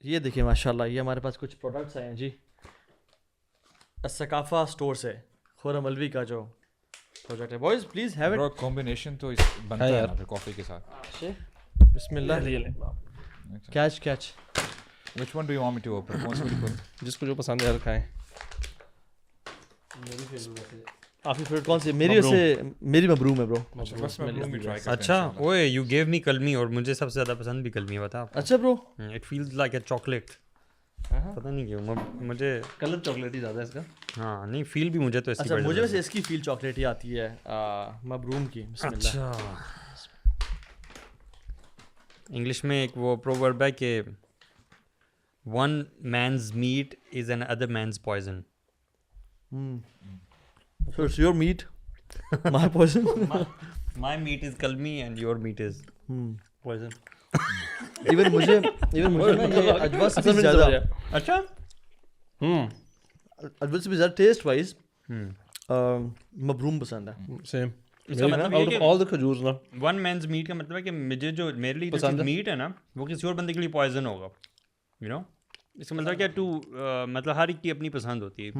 یہ دیکھیں ماشاء اللہ یہ ہمارے پاس کچھ پروڈکٹس آئے ہیں جی الثقافہ اسٹور سے خورم الوی کا جو پروجیکٹ ہے. Boys please have it. Combination تو بنتا ہے نا پھر کافی کے ساتھ. بسم اللہ. Catch catch. Which one do you want me to open? کون سی بالکل جس کو جو پسند ہے کھائیں. آپ کی فیوریٹ کون سی؟ میری ویسے میری مبروم ہے برو. اچھا اوے یو گیو می کلمی اور مجھے سب سے زیادہ پسند بھی کلمی ہے. بتا. اچھا برو. It feels like a chocolate. پتہ نہیں کیوں مجھے کلر چاکلیٹ ہی زیادہ ہے اس کا. ہاں نہیں فیل بھی مجھے تو اچھا مجھے ویسے اس کی فیل چاکلیٹ ہی آتی ہے مبروم کی. بسم اللہ. اچھا انگلش میں ایک وہ پروورب ہے کہ one man's meat is another man's poison. So it's your meat, my poison. My meat is kalmi and your meat is poison. Even مجھے نا یہ اجوا سے بھی زیادہ اچھا اجوا سے بھی زیادہ ٹیسٹ وائز مبروم پسند ہے. سیم. اس کا مطلب یہ کہ all the کھجور نا ون مینز میٹ کا مطلب ہے کہ مجھے جو میرے لیے جو میٹ ہے نا وہ کسی اور بندے کے لیے پوائزن ہوگا. یو نو اس کا مطلب کیا ٹو مطلب ہر ایک کی اپنی پسند ہوتی ہے.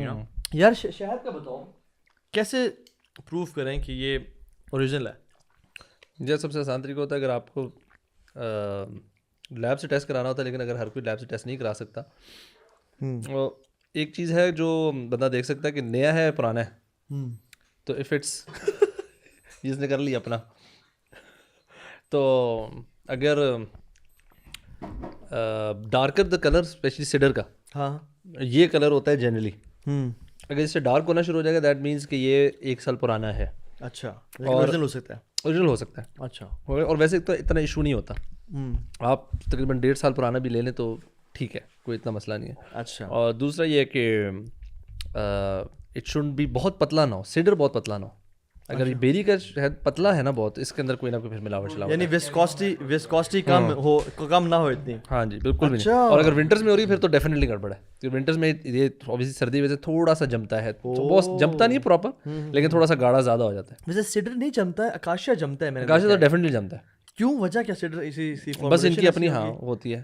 یو نو یار شہد کا بتاؤ کیسے پروف کریں کہ یہ اوریجنل ہے؟ یہ سب سے آسان طریقہ ہوتا ہے اگر آپ کو لیب سے ٹیسٹ کرانا ہوتا ہے لیکن اگر ہر کوئی لیب سے ٹیسٹ نہیں کرا سکتا ایک چیز ہے جو بندہ دیکھ سکتا ہے کہ نیا ہے پرانا ہے. تو اف اٹس جس نے کر لیا اپنا تو اگر darker the colour especially cedar کا ہاں یہ کلر ہوتا ہے جنرلی. اگر اس سے ڈارک ہونا شروع ہو جائے گا دیٹ مینس کہ یہ 1 سال پرانا ہے. اچھا اوریجنل ہو سکتا ہے. اوریجنل ہو سکتا ہے. اچھا اور ویسے تو اتنا ایشو نہیں ہوتا. آپ تقریباً 1.5 سال پرانا بھی لے لیں تو ٹھیک ہے کوئی اتنا مسئلہ نہیں ہے. اچھا اور دوسرا یہ ہے کہ اٹ شوڈ بھی بہت پتلا نہ ہو. سیڈر بہت پتلا نہ ہو. اگر بیری کا شہد پتلا ہے نا بہت اس کے اندر کوئی نہ کوئی پھر ملاوٹ شلاوٹ یعنی وسکوسٹی کم نہ ہو اتنی. ہاں جی بالکل بھی نہیں. اور اگر ونٹرز میں ہو رہی ہے پھر تو ڈیفینیٹلی گڑبڑ ہے کیونکہ ونٹرز میں یہ اوبیسلی سردی وجہ سے تھوڑا سا جمتا ہے. بہت جمتا نہیں پراپر لیکن تھوڑا سا گاڑھا زیادہ ہو جاتا ہے. ویسے سیڈر نہیں جمتا ہے اکاشیا جمتا ہے. اکاشیا تو ڈیفینیٹلی جمتا ہے. کیوں وجہ کیا سیڈر اسی بس ان کی اپنی ہاں ہوتی ہے.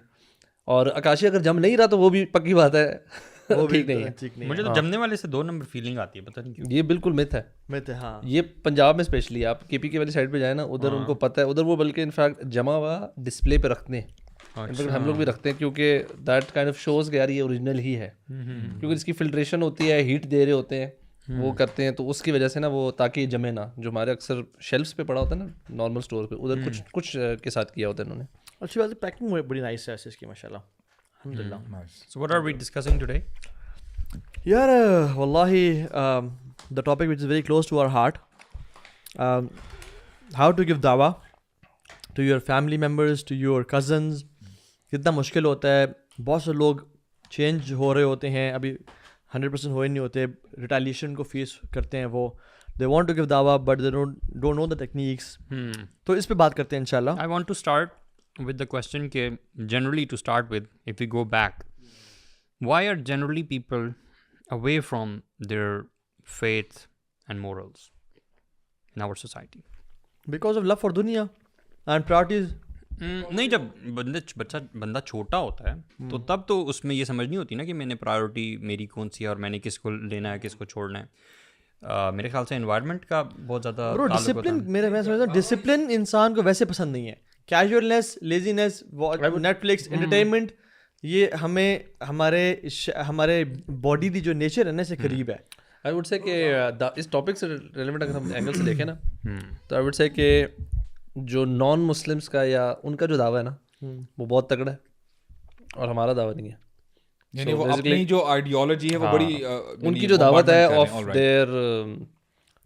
اور اکاشیا اگر جم نہیں رہا تو وہ بھی پکی بات ہے ٹھیک نہیں ہے. مجھے تو جمنے والے سے 2 نمبر فیلنگ آتی ہے پتہ نہیں کیوں. یہ بالکل مت ہے. ہاں یہ پنجاب میں اسپیشلی آپ کے پی کے والی سائڈ پہ جائیں نا ادھر ان کو پتہ ہے. ادھر وہ بلکہ انفیکٹ جمع ہوا ڈسپلے پہ رکھتے ہیں. انفیکٹ ہم لوگ بھی رکھتے ہیں کیونکہ دیٹ کائنڈ آف شوز کہ یار یہ اوریجنل ہی ہے کیونکہ اس کی فلٹریشن ہوتی ہے ہیٹ دے رہے ہوتے ہیں وہ کرتے ہیں تو اس کی وجہ سے نا وہ تاکہ یہ جمے نا. جو ہمارے اکثر شیلفس پہ پڑا ہوتا ہے نا نارمل اسٹور پہ ادھر کچھ کے ساتھ کیا ہوتا ہے انہوں نے. اچھی بات ہے. پیکنگ بڑی نائس ہے اس کی ماشاء اللہ الحمدللہ. So what are we discussing today? یار واللہ the topic which is very close to our heart, how to give dawah to your family members, to your cousins. کتنا مشکل ہوتا ہے. بہت سے لوگ چینج ہو رہے ہوتے ہیں ابھی 100% ہوئے نہیں ہوتے. ریٹیلیشن کو فیس کرتے ہیں وہ. They want to give dawah but they don't know the techniques. تو اس پہ بات کرتے ہیں انشاءاللہ. I want to start with the question کہ generally to start with if we go back why are generally people away from their faith and morals in our society? Because of love for dunya and priorities. نہیں جب بندہ چھوٹا ہوتا ہے تو تب تو اس میں یہ سمجھ نہیں ہوتی نا کہ میں نے پرائیورٹی میری کون سی ہے اور میں نے کس کو لینا ہے کس کو چھوڑنا ہے. میرے خیال سے انوائرمنٹ کا بہت زیادہ ڈسپلن میں سمجھتا ہوں ڈسپلن انسان کو ویسے پسند نہیں ہے. کیجولنیس لیزینس نیٹ فلکس انٹرٹینمنٹ یہ ہمیں ہمارے باڈی دی جو نیچر ہے نا اسے قریب ہے. آئی وڈ سے کہ اس ٹاپک سے ریلیونٹ اگر ہم اینگل سے دیکھیں نا تو آئی وڈ سے کہ جو نان مسلمس کا یا ان کا جو دعویٰ ہے نا وہ بہت تگڑا ہے اور ہمارا دعویٰ نہیں ہے. یعنی وہ اپنی جو آئیڈیالوجی ہے وہ بڑی ان کی جو دعوت ہے آف دیئر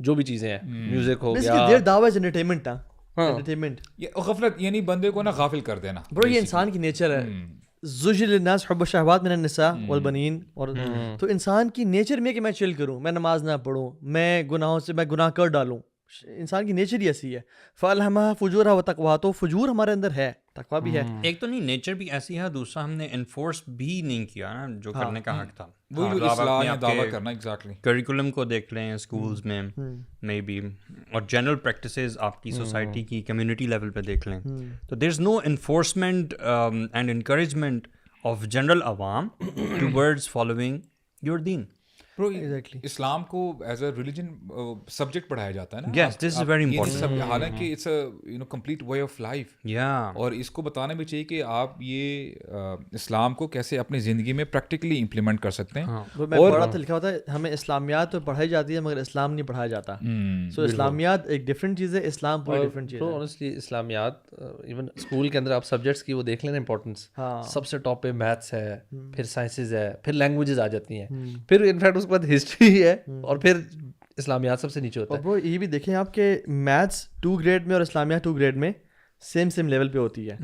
جو بھی چیزیں ہیں میوزک ہو گیا دیر دعویٰ انٹرٹینمنٹ انٹرٹینمنٹ غفلت یعنی بندے کو نا غافل کر دینا. برو یہ انسان کی نیچر ہے. زجل الناس حب الشہوات من النساء والبنین. اور تو انسان کی نیچر میں کہ میں چل کروں میں نماز نہ پڑھوں میں گناہوں سے میں گناہ کر ڈالوں. انسان کی نیچر ہی ایسی ہے. فَأَلْهَمَهَا فُجُورَهَا وَتَقْوَاهَا. تو فجور ہمارے اندر ہے تقویٰ بھی ہے. ایک تو نہیں نیچر بھی ایسی ہے دوسرا ہم نے انفورس بھی نہیں کیا نا جو کرنے کا حق تھا. وہی جو اصلاح یا دعویٰ کرنا ایگزیکٹلی کریکولم کو دیکھ لیں اسکولز میں مے بی اور جنرل پریکٹسز آپ کی سوسائٹی کی کمیونٹی لیول پہ دیکھ لیں تو there is no enforcement and encouragement of general awam towards following your deen. Bro, Exactly. اسلام کو ایز اے ریلیجن سبجیکٹ پڑھایا جاتا ہے نا. Yes, this is very important. حالانکہ it's a complete way of life. Yeah. اور اس کو بتانا بھی چاہیے کہ آپ یہ اسلام کو کیسے اپنی زندگی میں پریکٹیکلی امپلیمنٹ کر سکتے ہیں. میں پڑھا تھا لکھا ہوتا ہے ہمیں اسلامیات تو پڑھائی جاتی ہے مگر اسلام نہیں پڑھایا جاتا. سو اسلامیات ایک ڈفرینٹ چیز ہے, اسلام پوری ڈفرینٹ چیز ہے. آنیسٹلی اسلامیات ایون اسکول کے اندر آپ سبجیکٹس کی وہ دیکھ لینا امپورٹنس, سب سے ٹاپ پہ میتھس ہے, پھر سائنسز ہے, پھر لینگویجز آ جاتی ہیں, پھر انفیکٹ اس کے بعد ہسٹری ہے, اور پھر اسلامیات سب سے نیچے ہوتا ہے. اور یہ بھی دیکھیں آپ کہ میتھس 2 گریڈ میں اور اسلامیات 2 گریڈ میں سیم لیول پہ ہوتی ہے.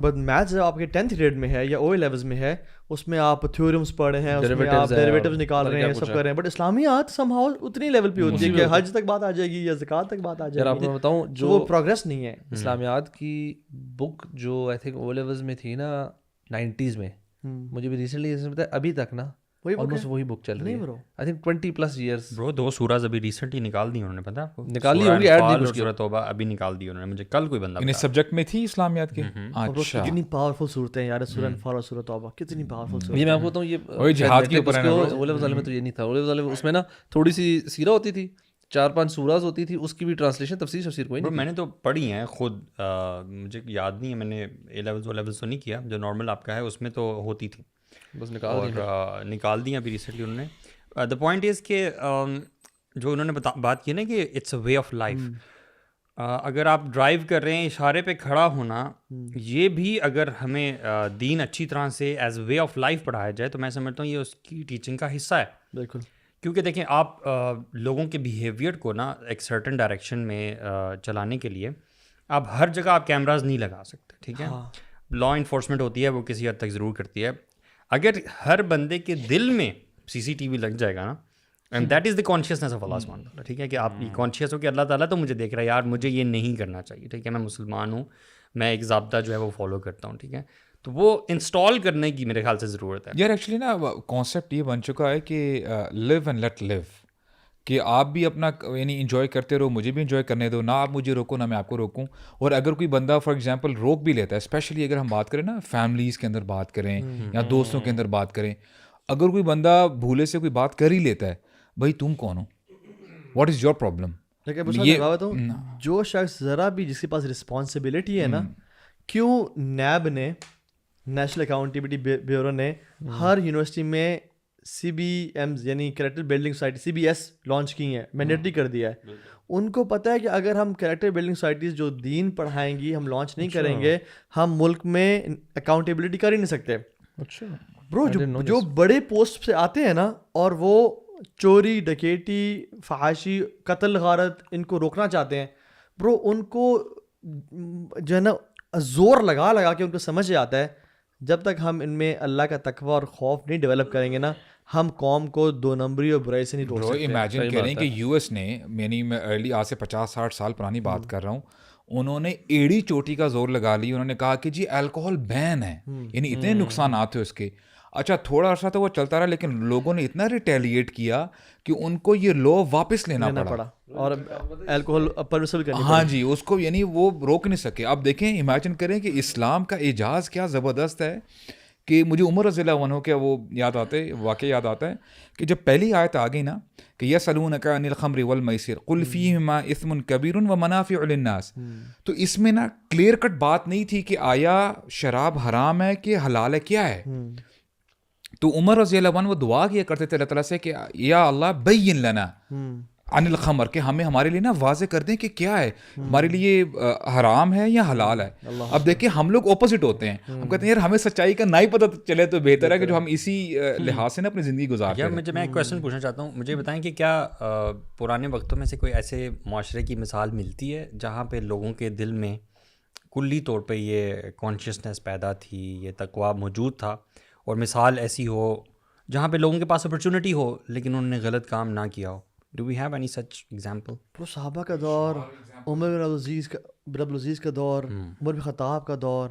بٹ میتھس جب آپ کے 10th گریڈ میں ہے یا او لیولز میں ہے, اس میں آپ تھیورمس پڑھ رہے ہیں, اس میں آپ ڈیریویٹیوز نکال رہے ہیں, سب کر رہے ہیں. بٹ اسلامیات سم ہاؤ اتنی لیول پہ ہوتی ہے کہ حج تک بات آ جائے گی یا زکوٰۃ تک بات آ جائے گی. آپ کو بتاؤں جو وہ پروگریس نہیں ہے. اسلامیات کی بک جو آئی تھنک او لیولز میں تھی نا 90s میں, مجھے بھی ریسنٹلی بتایا ابھی تک نا آلموسٹ وہی بک چل رہی ہے. I think 20+ years. برو 2 سورج ابھی ریسنٹلی نکال دی انہوں نے, پتہ ہے آپ کو؟ نکالی ہوگی, ایڈ دی کچھ سورۃ توبہ ابھی نکال دی انہوں نے, مجھے کل کوئی بندہ انہیں سبجیکٹ میں تھی اسلامیات کے. اچھا, کتنی پاورفل صورتیں ہیں یار, سورہ انفال اور سورۃ توبہ کتنی پاورفل صورتیں. یہ میں آپ کو بتاؤں, یہ جہاد کے اوپر اولے والے میں تو یہ نہیں تھا. اولے والے اس میں نا تھوڑی سی سیرہ ہوتی تھی, 4-5 سورات ہوتی تھی, اس کی بھی ٹرانسلیشن تفسیر تفسیر کوئی نہیں. میں نے تو پڑھی ہیں خود, مجھے یاد نہیں ہے, میں نے اے لیولز او لیولز تو نہیں کیا, جو نارمل آپ کا ہے اس میں تو ہوتی تھی, بس نکال دی ابھی ریسنٹلی انہوں نے. دا پوائنٹ از کہ جو انہوں نے بات کی نا کہ it's a way of life. اگر آپ ڈرائیو کر رہے ہیں, اشارے پہ کھڑا ہونا, یہ بھی اگر ہمیں دین اچھی طرح سے ایز وے آف لائف پڑھایا جائے تو میں سمجھتا ہوں یہ اس کی ٹیچنگ کا حصہ ہے. بالکل, کیونکہ دیکھیں آپ لوگوں کے بیہیویئر کو نا ایک سرٹن ڈائریکشن میں چلانے کے لیے آپ ہر جگہ آپ کیمراز نہیں لگا سکتے, ٹھیک ہے. لا انفورسمنٹ ہوتی ہے وہ کسی حد تک ضرور کرتی ہے. اگر ہر بندے کے دل میں CCTV لگ جائے گا نا, and that is the consciousness of اللہ سبحانہ وتعالیٰ, ٹھیک ہے, کہ آپ یہ کانشیس ہو کہ اللہ تعالیٰ تو مجھے دیکھ رہا ہے یار, مجھے یہ نہیں کرنا چاہیے, ٹھیک ہے, میں مسلمان ہوں, میں ایک ضابطہ جو ہے وہ فالو کرتا ہوں, ٹھیک ہے. تو وہ انسٹال کرنے کی میرے خیال سے ضرورت ہے. یار ایکچولی نا کانسیپٹ یہ بن چکا ہے کہ لیو اینڈ لیٹ لیو, کہ آپ بھی اپنا یعنی انجوائے کرتے رہو, مجھے بھی انجوائے کرنے دو, نہ آپ مجھے روکو نہ میں آپ کو روکوں. اور اگر کوئی بندہ فار ایگزامپل روک بھی لیتا ہے, اسپیشلی اگر ہم بات کریں نا فیملیز کے اندر بات کریں یا دوستوں کے اندر بات کریں, اگر کوئی بندہ بھولے سے کوئی بات کر ہی لیتا ہے, بھائی تم کون ہو, واٹ از یور پرابلم. جو شخص ذرا بھی جس کے پاس رسپانسبلٹی ہے نا, کیوں نیب نے, نیشنل اکاؤنٹیبلٹی بیورو نے ہر یونیورسٹی میں CBMs یعنی character building society CBS launch کی ہیں, مینڈیٹری کر دیا ہے. ان کو پتہ ہے کہ اگر ہم کریکٹر بلڈنگ سوسائٹیز جو دین پڑھائیں گی ہم لانچ نہیں کریں گے, ہم ملک میں اکاؤنٹیبلٹی کر ہی نہیں سکتے. اچھا برو, جو بڑے پوسٹ سے آتے ہیں نا اور وہ چوری ڈکیٹی فحاشی قتل غارت ان کو روکنا چاہتے ہیں, برو ان کو جو ہے نا زور لگا کے ان کو سمجھ آتا ہے, جب تک ہم ان میں اللہ کا تقوی اور خوف نہیں ڈیولپ کریں گے نا, ہم قوم کو 2 نمبری اور برائی سے نہیں روک سکتے. امیجن کریں کہ US نے, یعنی میں ارلی آج سے 50-60 سال پرانی بات کر رہا ہوں, انہوں نے ایڑی چوٹی کا زور لگا لی, انہوں نے کہا کہ جی الکوہول بین ہے, یعنی اتنے نقصانات ہیں اس کے. اچھا تھوڑا عرصہ تو وہ چلتا رہا, لیکن لوگوں نے اتنا ریٹیلیٹ کیا کہ ان کو یہ لا واپس لینا پڑا اور الکوہول پرمیسبل کرنی. ہاں جی, اس کو یعنی وہ روک نہیں سکے. اب دیکھیں, امیجن کریں کہ اسلام کا اعجاز کیا زبردست ہے, کہ مجھے عمر رضی اللہ عنہ کا وہ واقعہ یاد آتا ہے کہ جب پہلی آیت آ گئی نا کہ یسألونک عن الخمر والمیسر قل فیہما اثم کبیر ومنافع للناس, تو اس میں نا کلیئر کٹ بات نہیں تھی کہ آیا شراب حرام ہے کہ حلال ہے, کیا ہے. تو عمر رضی اللہ عنہ وہ دعا کیا کرتے تھے اللہ تعالیٰ سے کہ یا اللہ بین لنا عن الخمر, کہ ہمیں ہمارے لیے نا واضح کر دیں کہ کیا ہے ہمارے لیے حرام ہے یا حلال ہے. اب دیکھیں ہم لوگ اپوزٹ ہوتے ہیں, ہم کہتے ہیں یار ہمیں سچائی کا نہیں پتہ چلے تو بہتر ہے کہ جو ہم اسی لحاظ سے نا اپنی زندگی گزارتے ہیں. مجھے میں ایک کویشچن پوچھنا چاہتا ہوں, مجھے بتائیں کہ کیا پرانے وقتوں میں سے کوئی ایسے معاشرے کی مثال ملتی ہے جہاں پہ لوگوں کے دل میں کلی طور پہ یہ کانشیسنیس پیدا تھی, یہ تقویٰ موجود تھا, اور مثال ایسی ہو جہاں پہ لوگوں کے پاس اپرچونٹی ہو لیکن انہوں نے غلط کام نہ کیا ہو؟ Do we have any such example? وہ صحابہ کا دور, عمر بن عبد العزیز کا دور, عمر بن خطاب کا دور,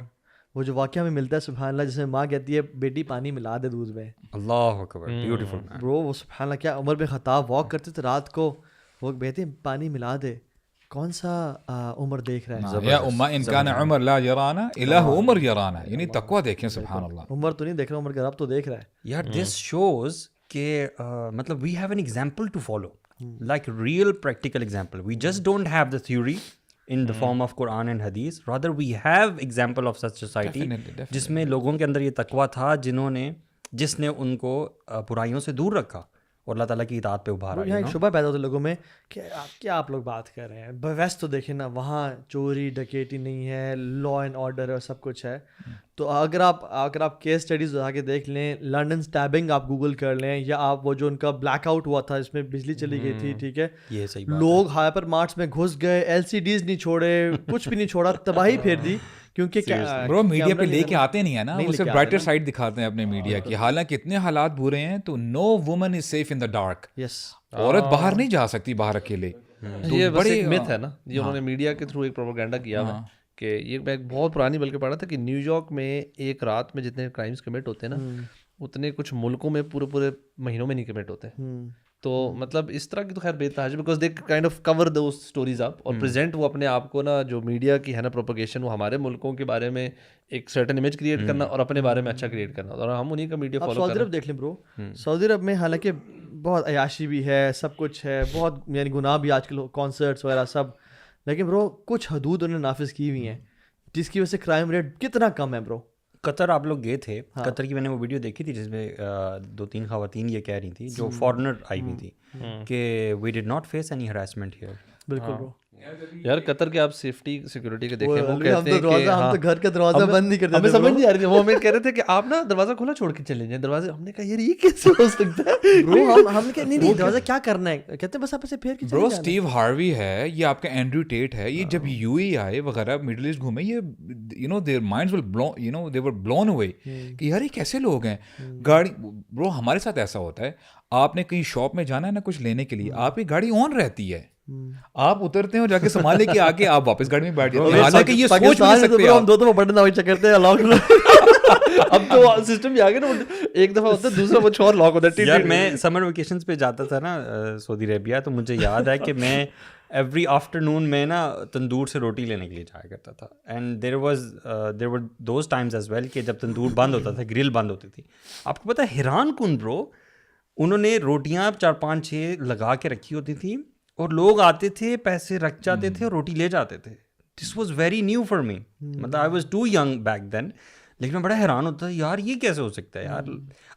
وہ جو واقعہ میں ملتا ہے سبحان اللہ, جس میں ماں کہتی ہے بیٹی پانی ملا دے دودھ میں. اللہ اکبر, بیوٹیفل برو, وہ سبحان اللہ کیا. عمر بن خطاب واک کرتے تھے رات کو, وہ کہتے ہیں پانی ملا دے, کون سا عمر دیکھ رہا ہے. یا اما ان کان عمر لا یرانا الہ عمر یرانا, یعنی تقویٰ دیکھیں سبحان اللہ. عمر تو نہیں دیکھ رہا, عمر کا رب تو دیکھ رہا ہے. یار دس شوز کہ مطلب we have an example to follow, like real practical example. We just don't have the theory in the form of Quran and Hadith, rather we have example of such society جس میں لوگوں کے اندر یہ تقویٰ تھا, جس نے ان کو برائیوں سے دور رکھا اور اللہ تعالیٰ کی اطاعت پہ ابھارا. یہاں ایک شبہ پیدا ہوتا ہے لوگوں میں کہ کیا آپ لوگ بات کر رہے ہیں, ویسٹ تو دیکھیں نا, وہاں چوری ڈکیٹی نہیں ہے, لا اینڈ آرڈر ہے اور سب کچھ ہے. تو اگر آپ کیس اسٹڈیز اٹھا کے دیکھ لیں, لنڈن اسٹیبنگ آپ گوگل کر لیں, یا آپ وہ جو ان کا بلیک آؤٹ ہوا تھا اس میں بجلی چلی گئی تھی, ٹھیک ہے, یہ صحیح لوگ ہائپر مارٹس میں گھس گئے, LCDs نہیں چھوڑے, کچھ بھی نہیں چھوڑا, تباہی پھیر دی. کیونکہ برو میڈیا پہ لے کے آتے نہیں ہے نا, وہ صرف برائٹر سائڈ دکھاتے ہیں اپنے میڈیا کی. حالانکہ اتنے حالات برے ہیں تو no woman is safe in the dark. Yes, عورت باہر نہیں جا سکتی باہر اکیلے. یہ بس ایک myth ہے نا, یہ انہوں نے میڈیا کے تھرو ایک پروپیگنڈا کیا ہوا ہے کہ یہ میں ایک بہت پرانی بلکہ پڑھا تھا کہ نیو یارک میں ایک رات میں جتنے کرائمس کمٹ ہوتے ہیں نا, اتنے کچھ ملکوں میں پورے مہینوں میں نہیں کمٹ ہوتے. تو مطلب اس طرح کی تو خیر بے تحاشا, because they kind of cover those stories up اور پریزنٹ وہ اپنے آپ کو نا, جو میڈیا کی ہے نا پروپیگیشن, وہ ہمارے ملکوں کے بارے میں ایک سرٹن امیج کریٹ کرنا اور اپنے بارے میں اچھا کریٹ کرنا, اور ہم انہیں کا میڈیا فالو کر رہے ہیں. سعودی عرب دیکھ لیں برو, سعودی عرب میں حالانکہ بہت عیاشی بھی ہے, سب کچھ ہے, بہت یعنی گناہ بھی آج کل, کانسرٹس وغیرہ سب, لیکن برو کچھ حدود انہوں نے نافذ کی ہوئی ہیں جس کی وجہ سے کرائم ریٹ کتنا کم ہے. برو قطر آپ لوگ گئے تھے, قطر کی میں نے وہ ویڈیو دیکھی تھی جس میں 2-3 خواتین یہ کہہ رہی تھی جو فارنر آئی ہوئی تھی کہ we did not face any harassment here. بالکل برو, یار قطر کے آپ سیفٹی سیکورٹی کے دیکھیں, وہ کہتے ہیں کہ ہم تو گھر کا دروازہ بند نہیں کرتے, ہمیں سمجھ نہیں آ رہی تھی, وہ ہمیں کہہ رہے تھے کہ آپ نا دروازہ کھلا چھوڑ کے چلے جائیں دروازے. ہم نے کہا یار یہ کیسے ہو سکتا ہے برو, ہم نے کہا نہیں دروازہ کیا کرنا ہے, کہتے ہیں بس آپ اسے پھیر کے. برو اسٹیو ہاروی ہے, یہ آپ کا اینڈریو ٹیٹ ہے, یہ جب UAE آئے وغیرہ مڈل ایسٹ گھومے, یہ you know their minds will blow, you know they were blown away کہ یار یہ کیسے لوگ ہیں. گاڑی برو ہمارے ساتھ ایسا ہوتا ہے, آپ نے کہیں شاپ میں جانا ہے نا کچھ لینے کے لیے, آپ کی گاڑی آن رہتی ہے, آپ اترتے ہیں اور جا کے سنبھال لے کے آ کے آپ واپس گاڑی میں بیٹھ جاتے ہیں. حالانکہ یہ سوچ نہیں سکتے ہم دو دفعہ بٹن دبائی چیک کرتے ہیں لاک. اب تو سسٹم بھی آ گیا نا, ایک دفعہ ہوتا ہے دوسرا کچھ اور لاک ہوتا ہے. یار میں سمر ویکیشنز پہ جاتا تھا نا سعودی عربیہ, تو مجھے یاد ہے کہ میں ایوری آفٹرنون میں نا تندور سے روٹی لینے کے لیے جایا کرتا تھا. And there were those times as well کہ جب تندور بند ہوتا تھا, گرل بند ہوتی تھی. آپ کو پتہ ہے حیران کن برو, انہوں نے روٹیاں 4-5-6 لگا کے رکھی ہوتی تھیں اور لوگ آتے تھے, پیسے رکھ جاتے تھے اور روٹی لے جاتے تھے. This was very new for me, مطلب I was too young back then, لیکن میں بڑا حیران ہوتا ہے یار یہ کیسے ہو سکتا ہے یار.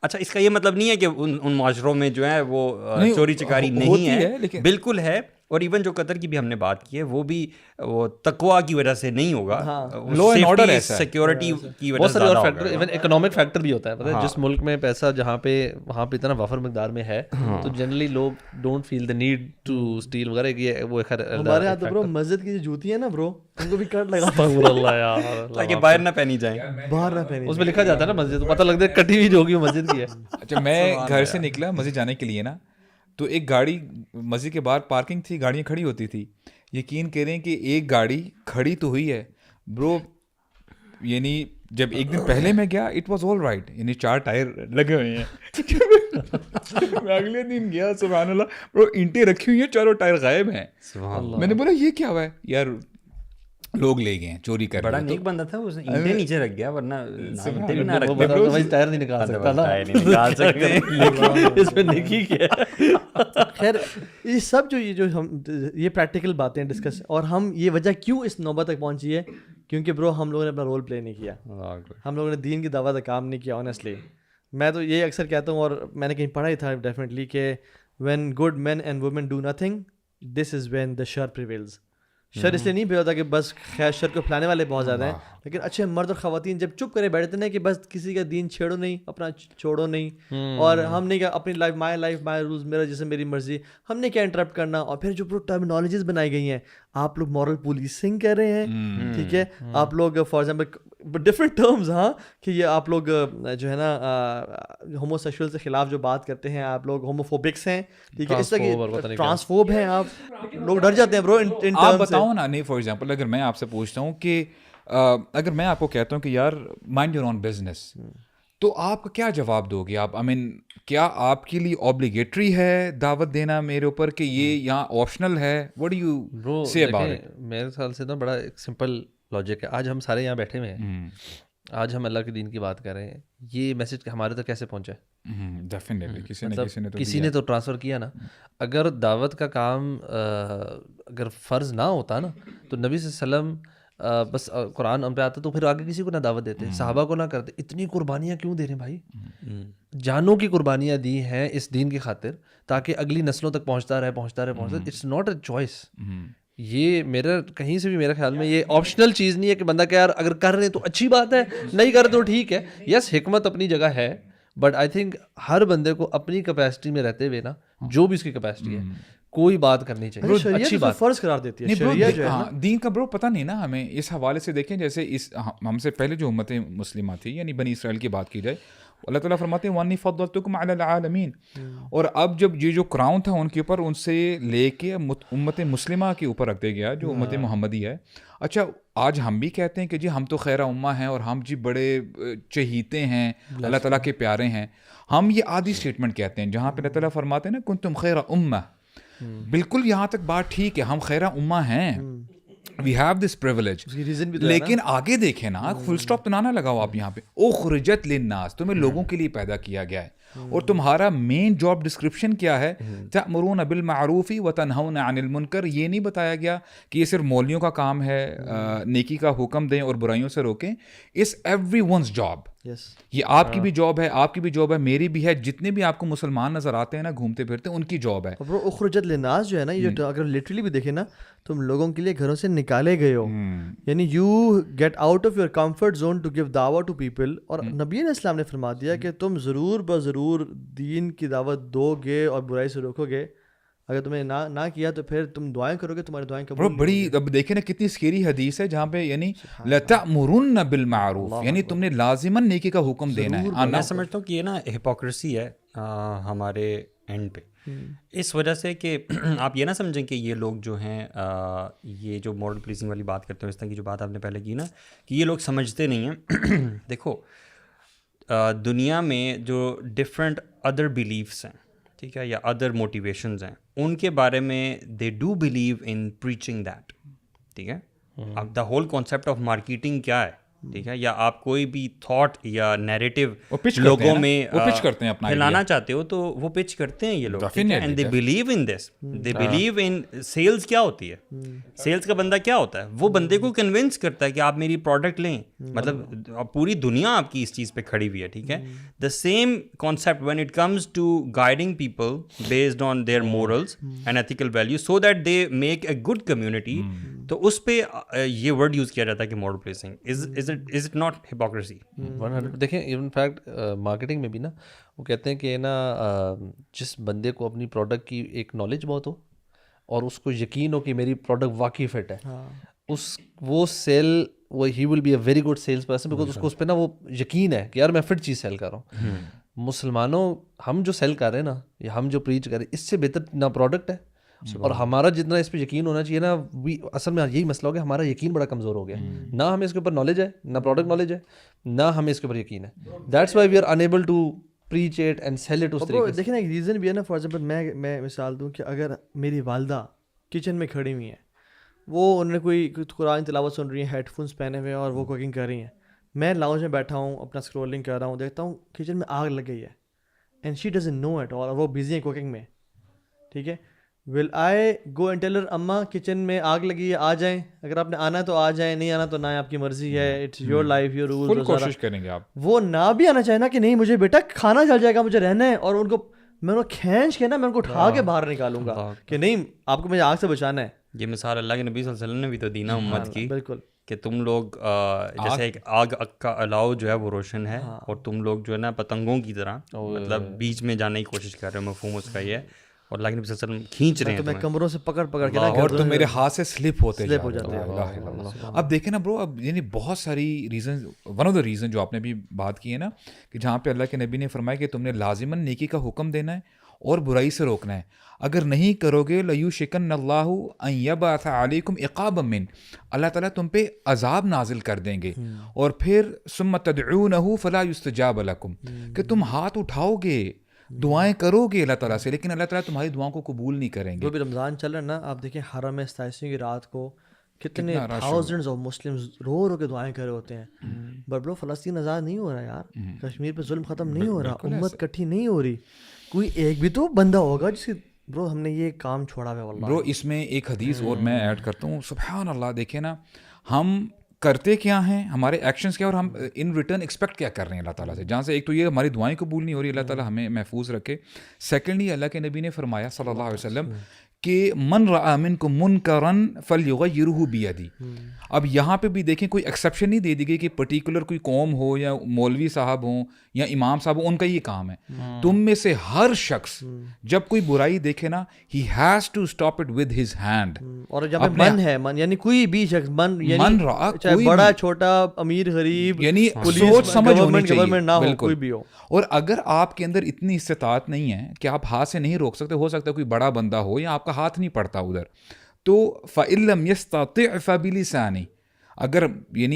اچھا اس کا یہ مطلب نہیں ہے کہ ان معاشروں میں جو ہے وہ چوری چکاری نہیں ہے, بالکل ہے. اور ایون جو قطر کی بھی ہم نے بات کی ہے وہ بھی وہ تقویٰ کی وجہ سے نہیں ہوگا, لو اینڈ آرڈر ہے, سیکیورٹی کی وجہ بہت سے سارے اور فیکٹر, ایون اکنامک فیکٹر بھی ہوتا ہے. پتہ ہے جس ملک میں پیسہ جہاں پہ وہاں پہ اتنا وفر مقدار میں ہے تو جنرلی لوگ don't feel the need to steal وغیرہ. یہ وہ ہمارے یہاں تو برو مسجد کی جو جوتی ہے نا برو, ان کو بھی کٹ لگا اللہ یار, تاکہ باہر نہ پہنی جائیں, باہر نہ پہنی. اس میں لکھا جاتا ہے نا مسجد, پتہ لگتا ہے کٹی ہوئی جو ہوگی مسجد کی ہے. اچھا میں گھر سے نکلا مسجد جانے کے لیے نا, تو ایک گاڑی مسجد کے باہر پارکنگ تھی, گاڑیاں کھڑی ہوتی تھی. یقین کریں کہ ایک گاڑی کھڑی تو ہوئی ہے برو, یعنی جب ایک دن پہلے میں گیا اٹ واز آل رائٹ, یعنی 4 ٹائر لگے ہوئے ہیں. میں اگلے دن گیا سبحان اللہ برو, اینٹیں رکھی ہوئی ہیں, 4 ٹائر غائب ہیں. میں نے بولا یہ کیا ہوا ہے یار, لوگ لے گئے ہیں چوری کر. بڑا نیک بندہ تھا, اس نے اینٹیں نیچے رکھ گیا, ورنہ ٹائر نہیں نکال سکتا نا, نکال سکتے اس میں نیکی کیا. خیر یہ سب جو ہم یہ پریکٹیکل باتیں ڈسکس, اور ہم یہ وجہ کیوں اس نوبت تک پہنچی ہے کیونکہ برو ہم لوگوں نے اپنا رول پلے نہیں کیا, ہم لوگوں نے دین کی دعوت کا کام نہیں کیا. آنیسٹلی میں تو یہ اکثر کہتا ہوں, اور میں نے کہیں پڑھا ہی تھا ڈیفینیٹلی, کہ when good men and women do nothing this is when the شر پریویلز. شر اس لیے نہیں پہ ہوتا کہ بس خیر شر کو پھیلانے والے بہت زیادہ ہیں, لیکن اچھے مرد اور خواتین جب چپ کرے بیٹھتے ہیں کہ بس کسی کا دین چھیڑو نہیں, اپنا چھوڑو نہیں, اور ہم نے کیا اپنی لائف مائی رولز, میرا جیسے میری مرضی, ہم نے کیا انٹرپٹ کرنا. اور پھر جو ٹرمینالوجیز بنائی گئی ہیں, آپ لوگ مورل پولیسنگ کر رہے ہیں, ٹھیک ہے, آپ لوگ فار ایگزامپل ڈفرینٹ ٹرمز, ہاں کہ یہ آپ لوگ جو ہے نا ہومو سیکشول کے خلاف جو بات کرتے ہیں, آپ لوگ ہوموفوبکس ہیں, ٹھیک ہے, اس طرح کی ٹرانسفوب ہیں آپ, لوگ ڈر جاتے ہیں برو ان ٹرمز سے. نا نہیں, فار ایگزامپل اگر میں آپ سے پوچھتا ہوں کہ اگر میں آپ کو کہتا ہوں کہ یار مائنڈ یور اون بزنس, تو آپ کا کیا جواب دو گے آپ؟ کیا آپ کے لیے اوبلیگیٹری ہے دعوت دینا میرے اوپر کہ یہ یہاں آپشنل ہے؟ واٹ ڈو یو سے اباؤٹ اٹ؟ میرے خیال سے نا بڑا ایک سمپل لاجک ہے. آج ہم سارے یہاں بیٹھے ہوئے ہیں, آج ہم اللہ کے دین کی بات کر رہے ہیں, یہ میسج ہمارے تک کیسے پہنچا ہے؟ ڈیفینیٹلی کسی نے تو ٹرانسفر کیا نا. اگر دعوت کا کام اگر فرض نہ ہوتا نا تو نبی صلی اللہ علیہ وسلم بس قرآن ہم پہ آتا تو پھر آگے کسی کو نہ دعوت دیتے, صحابہ کو نہ کرتے. اتنی قربانیاں کیوں دے رہے ہیں بھائی؟ جانوں کی قربانیاں دی ہیں اس دین کی خاطر تاکہ اگلی نسلوں تک پہنچتا رہے. It's not a choice. یہ میرا کہیں سے بھی میرے خیال میں یہ آپشنل چیز نہیں ہے کہ بندہ کہ یار اگر کر رہے ہیں تو اچھی بات ہے, نہیں کر رہے تو ٹھیک ہے. یس, حکمت اپنی جگہ ہے, بٹ آئی تھنک ہر بندے کو اپنی کیپیسٹی میں رہتے ہوئے نا, جو بھی اس کی کیپیسٹی ہے, کوئی بات کرنی چاہیے. اچھی بات فرض قرار دیتی ہے دین کا. برو پتہ نہیں نا ہمیں اس حوالے سے دیکھیں, جیسے اس ہم سے پہلے جو امت مسلمہ تھی یعنی بنی اسرائیل کی بات کی جائے, اللہ تعالیٰ فرماتے ہیں وَأَنِّي فَضَّلْتُكُمْ عَلَى الْعَالَمِينَ. اور اب جب یہ جو کراؤن تھا ان کے اوپر, ان سے لے کے امت مسلمہ کے اوپر رکھ دیا گیا جو امت محمدی ہے. اچھا, آج ہم بھی کہتے ہیں کہ جی ہم تو خیر امہ ہیں اور ہم جی بڑے چہیتے ہیں, اللہ تعالیٰ کے پیارے ہیں. ہم یہ آدھی اسٹیٹمنٹ کہتے ہیں جہاں پہ اللہ تعالیٰ فرماتے ہیں نا کنتم خیر امہ. بالکل یہاں تک بات ٹھیک ہے, ہم خیر امہ ہیں, وی ہیو دس پریولیج. لیکن آگے دیکھیں نا, فل اسٹاپ تو نہ لگاؤ آپ یہاں پہ. اخرجت للناس, تمہیں لوگوں کے لیے پیدا کیا گیا ہے, اور تمہارا مین جاب ڈسکرپشن کیا ہے؟ تأمرون بالمعروف وتنہون عن المنکر. یہ نہیں بتایا گیا کہ یہ صرف مولویوں کا کام ہے نیکی کا حکم دیں اور برائیوں سے روکیں. It's everyone's job. یہ آپ کی بھی جاب ہے, آپ کی بھی جاب ہے, میری بھی ہے, جتنے بھی آپ کو مسلمان نظر آتے ہیں نا گھومتے پھرتے ان کی جاب ہے. اخرجت للناس جو ہے نا, یہ اگر لٹرلی بھی دیکھیں نا, تم لوگوں کے لیے گھروں سے نکالے گئے ہو, یعنی you get out of your comfort zone to give دعوت ٹو پیپل. اور نبی علیہ السلام نے فرما دیا کہ تم ضرور بضرور دین کی دعوت دو گے اور برائی سے روکو گے. اگر تم نے نہ کیا تو پھر تم دعائیں کرو گے, تمہاری دعائیں قبول. بڑی اب دیکھیں نا کتنی سکیری حدیث ہے جہاں پہ یعنی لَتَأْمُرُنَّ بِالْمَعْرُوفِ, یعنی تم نے لازماً نیکی کا حکم دینا ہے. میں سمجھتا ہوں کہ یہ نا ہپوکریسی ہے ہمارے اینڈ پہ, اس وجہ سے کہ آپ یہ نہ سمجھیں کہ یہ لوگ جو ہیں یہ جو مورل پلیزنگ والی بات کرتے ہیں, اس طرح کی جو بات آپ نے پہلے کی نا کہ یہ لوگ سمجھتے نہیں ہیں. دیکھو دنیا میں جو ڈفرینٹ ادر بلیفس ہیں, ٹھیک ہے, یا ادر موٹیویشنز ہیں, ان کے بارے میں they do believe in preaching that. ٹھیک ہے, اب the whole concept of marketing کیا ہے, ٹھیک ہے, یا آپ کوئی بھی تھاٹ یا نیریٹو لوگوں میں پھیلانا چاہتے ہو تو وہ پچ کرتے ہیں یہ لوگ, and they believe in this, they believe in cells. کیا ہوتی ہے سیلز کا بندہ, کیا ہوتا ہے وہ بندے کو کنونس کرتا ہے کہ آپ میری پروڈکٹ لیں, مطلب پوری دنیا آپ کی اس چیز پہ کھڑی ہوئی ہے. ٹھیک ہے, the same concept when it comes to guiding people based on their morals and ethical values so that they make a good community. تو اس پہ یہ ورڈ یوز کیا جاتا ہے کہ moral placing. Is it not hypocrisy? دیکھیں in fact marketing میں بھی نا وہ کہتے ہیں کہ نا جس بندے کو اپنی پروڈکٹ کی ایک نالج بہت ہو اور اس کو یقین ہو کہ میری پروڈکٹ واقعی فٹ ہے, وہ سیل وہ ہی will be a very good sales person, because اس کو اس پہ نا وہ یقین ہے کہ یار میں فٹ چیز سیل کر رہا ہوں. مسلمانوں ہم جو سیل کر رہے ہیں نا, یا ہم جو پریچ کر رہے ہیں, اس سے بہتر نہ پروڈکٹ ہے, اور ہمارا جتنا اس پہ یقین ہونا چاہیے نا, اصل میں یہی مسئلہ ہو گیا, ہمارا یقین بڑا کمزور ہو گیا. نہ ہمیں اس کے اوپر نالج ہے, نہ پروڈکٹ نالج ہے, نہ ہمیں اس کے اوپر یقین ہے. That's why we are enable to preach it and sell it. اس طریقے سے دیکھیں نا ایک ریزن بھی ہے نا. فار ایگزامپل میں مثال دوں کہ اگر میری والدہ کچن میں کھڑی ہوئی ہیں, وہ انہوں نے کوئی قرآن تلاوت سن رہی ہیں, ہیڈ فونس پہنے ہوئے ہیں اور وہ کوکنگ کر رہی ہیں, میں لاؤنج میں بیٹھا ہوں اپنا اسکرولنگ کر رہا ہوں, دیکھتا ہوں کچن میں آگ لگ گئی ہے, and she doesn't know it, اور وہ بزی ہیں کوکنگ میں. ٹھیک ہے, ول آئی گو اینڈ ٹیل ہر اماں کچن میں آگ لگی ہے, آ جائیں, اگر آپ نے آنا ہے تو آ جائیں, نہیں آنا تو نہ, آپ کی مرضی ہے, it's your life your rules. کوشش کریں گے آپ. وہ نہ بھی آنا چاہے نا کہ نہیں مجھے بیٹا کھانا چل جائے گا, مجھے رہنا ہے, اور ان کو میں ان کو کھینچ کے نا میں ان کو اٹھا کے باہر نکالوں گا کہ نہیں آپ کو مجھے آگ سے بچانا ہے. یہ مثال اللہ کے نبی صلی اللہ علیہ وسلم نے بھی تو دی نا امت کی, بالکل, کہ تم لوگ جیسے ایک آگ کا الاؤ جو ہے وہ روشن ہے, اور تم لوگ جو ہے نا پتنگوں کی طرح مطلب بیچ میں جانے کی کوشش کر رہے ہو. مفہوم اس کا یہ ہے, اور اللہ کے نبی صلی اللہ علیہ وسلم کھینچ رہے ہیں تمہیں کمروں سے پکڑ کے نا, اور تم میرے ہاتھ سے سلپ ہو جاتے ہیں. اب دیکھیں نا برو, اب یعنی بہت ساری reason, one of the reason جو آپ نے بھی بات کی ہے نا کہ جہاں پہ اللہ کے نبی نے فرمایا کہ تم نے لازماً نیکی کا حکم دینا ہے اور برائی سے روکنا ہے. اگر نہیں کرو گے لیوشکن اللہ ان یبعث علیکم عقابا من, اللہ تعالیٰ تم پہ عذاب نازل کر دیں گے. اور پھر ثم تدعونہ فلا یستجاب لکم, کہ تم ہاتھ اٹھاؤ گے, دعائیں کرو گے اللہ تعالیٰ سے, لیکن اللہ تعالیٰ تمہاری دعاؤں کو قبول نہیں کریں گے. جو بھی رمضان چل رہا ہے نا, آپ دیکھیں حرم میں 27 کی رات کو کتنے تھاؤزنڈز آف مسلمز رو رو کے دعائیں کر رہے ہوتے ہیں. بٹ برو فلسطین آزاد نہیں ہو رہا یار, کشمیر پہ ظلم ختم نہیں ہو رہا, امت کٹھی نہیں ہو رہی, کوئی ایک بھی تو بندہ ہوگا جس کی برو ہم نے یہ کام چھوڑا ہوا. واللہ برو اس میں ایک حدیث اور میں ایڈ کرتا ہوں, سبحان اللہ. دیکھیں نا ہم کرتے کیا ہیں, ہمارے ایکشنز کیا, اور ہم ان ریٹرن ایکسپیکٹ کیا کر رہے ہیں اللہ تعالیٰ سے, جہاں سے ایک تو یہ ہماری دعائیں قبول نہیں ہو رہی, اللہ تعالیٰ ہمیں محفوظ رکھے. سیکنڈلی اللہ کے نبی نے فرمایا صلی اللہ علیہ وسلم کہ من رأى منکم منکرا فلیغیرہ بیدی. اب یہاں پہ بھی دیکھیں کوئی ایکسیپشن نہیں دے دی گئی کہ پرٹیکولر کوئی قوم ہو یا مولوی صاحب ہوں یا امام صاحب ہوں, ان کا یہ کام ہے. تم میں سے ہر شخص جب کوئی برائی دیکھے نا, he has to stop it with his hand. اور جب من ہے, من یعنی کوئی بھی شخص, من چاہے بڑا چھوٹا امیر غریب, یعنی سوچ سمجھ ہونی چاہیے نہ ہو, کوئی بھی ہو. اور اگر آپ کے اندر اتنی استطاعت نہیں ہے کہ آپ ہاتھ سے نہیں روک سکتے, ہو سکتا ہے کوئی بڑا بندہ ہو یا آپ کا ہاتھ نہیں پڑتا ادھر, تو فَإِن لَمْ يَسْتَطِعْ فَبِلِسَانِهِ,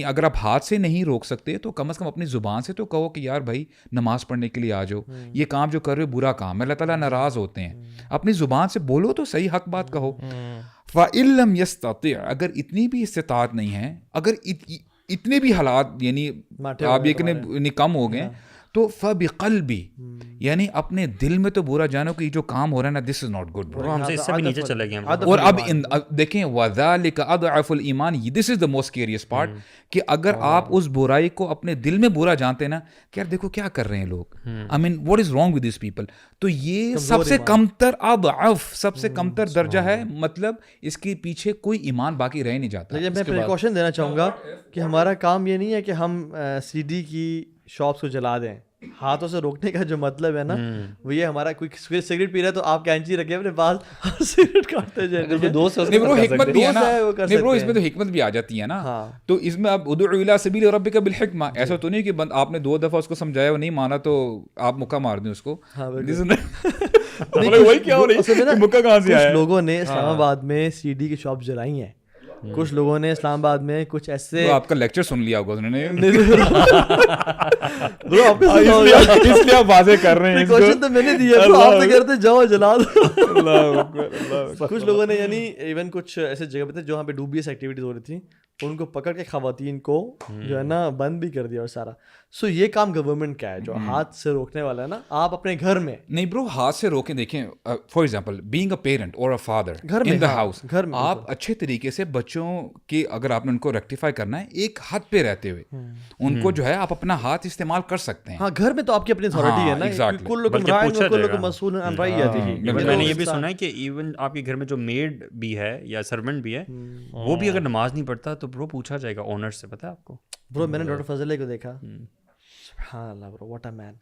اگر آپ ہاتھ سے نہیں روک سکتے تو کم از کم اپنی زبان سے تو کہو کہ یار بھائی نماز پڑھنے کے لیے آ جاؤ, یہ کام جو کر رہے ہو برا کام ہے, اللہ تعالیٰ ناراض ہوتے ہیں. اپنی زبان سے بولو تو صحیح, حق بات کہو. فَإِن لَمْ يَسْتَطِعْ, اگر اتنی بھی استطاعت نہیں ہے, اگر اتنے بھی حالات یعنی آپ یہ کم ہو گئے, تو فَبِقَلْبِ, یعنی اپنے دل میں تو برا جانو کہ یہ جو کام ہو رہا ہے نا, دس از ناٹ گڈ. ہم سے اس سے بھی نیچے چلے گئے. اور اب دیکھیں وَذَلِكَ أَضْعَفُ الْإِيمَانِ, دس از دا موسٹ سکیریس پارٹ, کہ اگر آپ اس برائی کو اپنے دل میں برا جانتے ہیں نا کہ یار دیکھو کیا کر رہے ہیں لوگ, I mean what is wrong with these people, تو یہ سب سے کمتر اضعف, سب سے کمتر درجہ ہے. مطلب اس کے پیچھے کوئی ایمان باقی رہ نہیں جاتا. لیکن میں پریکاشن دینا چاہوں گا کہ ہمارا کام یہ نہیں ہے کہ ہم سی ڈی کی شاپس کو جلا دیں. ہاتھوں سے روکنے کا جو مطلب ہے نا وہ یہ, ہمارا کوئی سگریٹ پی رہا ہے تو آپ کینچی رکھیں اپنے پاس, سگریٹ کاٹتے جائیں. دوست نہیں برو حکمت بھی ہے نا, نہیں برو اس میں تو حکمت بھی آ جاتی ہے نا. تو اس میں آپ ادعو الی سبیل ربک بالحکمہ, ایسا تو نہیں کہ آپ نے 2 دفعہ اس کو سمجھایا وہ نہیں مانا تو آپ مکہ مار دیں اس کو. وہی کیا ہو رہی ہے, مکہ کہاں سے آیا. کچھ لوگوں نے اسلام آباد میں سی ڈی کی شاپ جلائی ہیں, کچھ لوگوں نے اسلام آباد میں کچھ ایسے, آپ کا لیکچر سن لیا ہوگا انہوں نے, اس لیے آپ واضح کر رہے ہیں. کوشچن تو میں نے دیا, آپ تو کہتے جاؤ جلا دو. کچھ لوگوں نے یعنی ایون کچھ ایسے جگہ پہ تھے جہاں پہ ڈوبیس ایکٹیویٹیز ہو رہی تھیں, ان کو پکڑ کے خواتین کو جو ہے نا بند بھی کر دیا اور سارا. سو یہ کام گورنمنٹ کا ہے جو ہاتھ سے روکنے والا ہے نا, آپ اپنے گھر میں نہیں برو ہاتھ سے روکیں. دیکھیں for example being a parent اور a father in the house, آپ اچھے طریقے سے بچوں کی اگر آپ نے ان کو ریکٹیفائی کرنا ہے ایک حد پہ رہتے ہوئے, ان کو جو ہے آپ اپنا ہاتھ استعمال کر سکتے ہیں. ہاں گھر میں تو آپ کی اپنی اتھارٹی ہے نا, کلکم راعٍ و کلکم مسئول عن رعیتہ. میں نے یہ بھی سنا ہے کہ ایون آپ کے گھر میں جو میڈ بھی ہے یا سرونٹ بھی ہے, وہ بھی اگر نماز نہیں پڑھتا تو برو پوچھا جائے گا اونر سے, پتہ ہے آپ کو. برو میں نے ڈاکٹر فضل علیہ کو دیکھا, سبحان اللہ برو واٹ اے مین,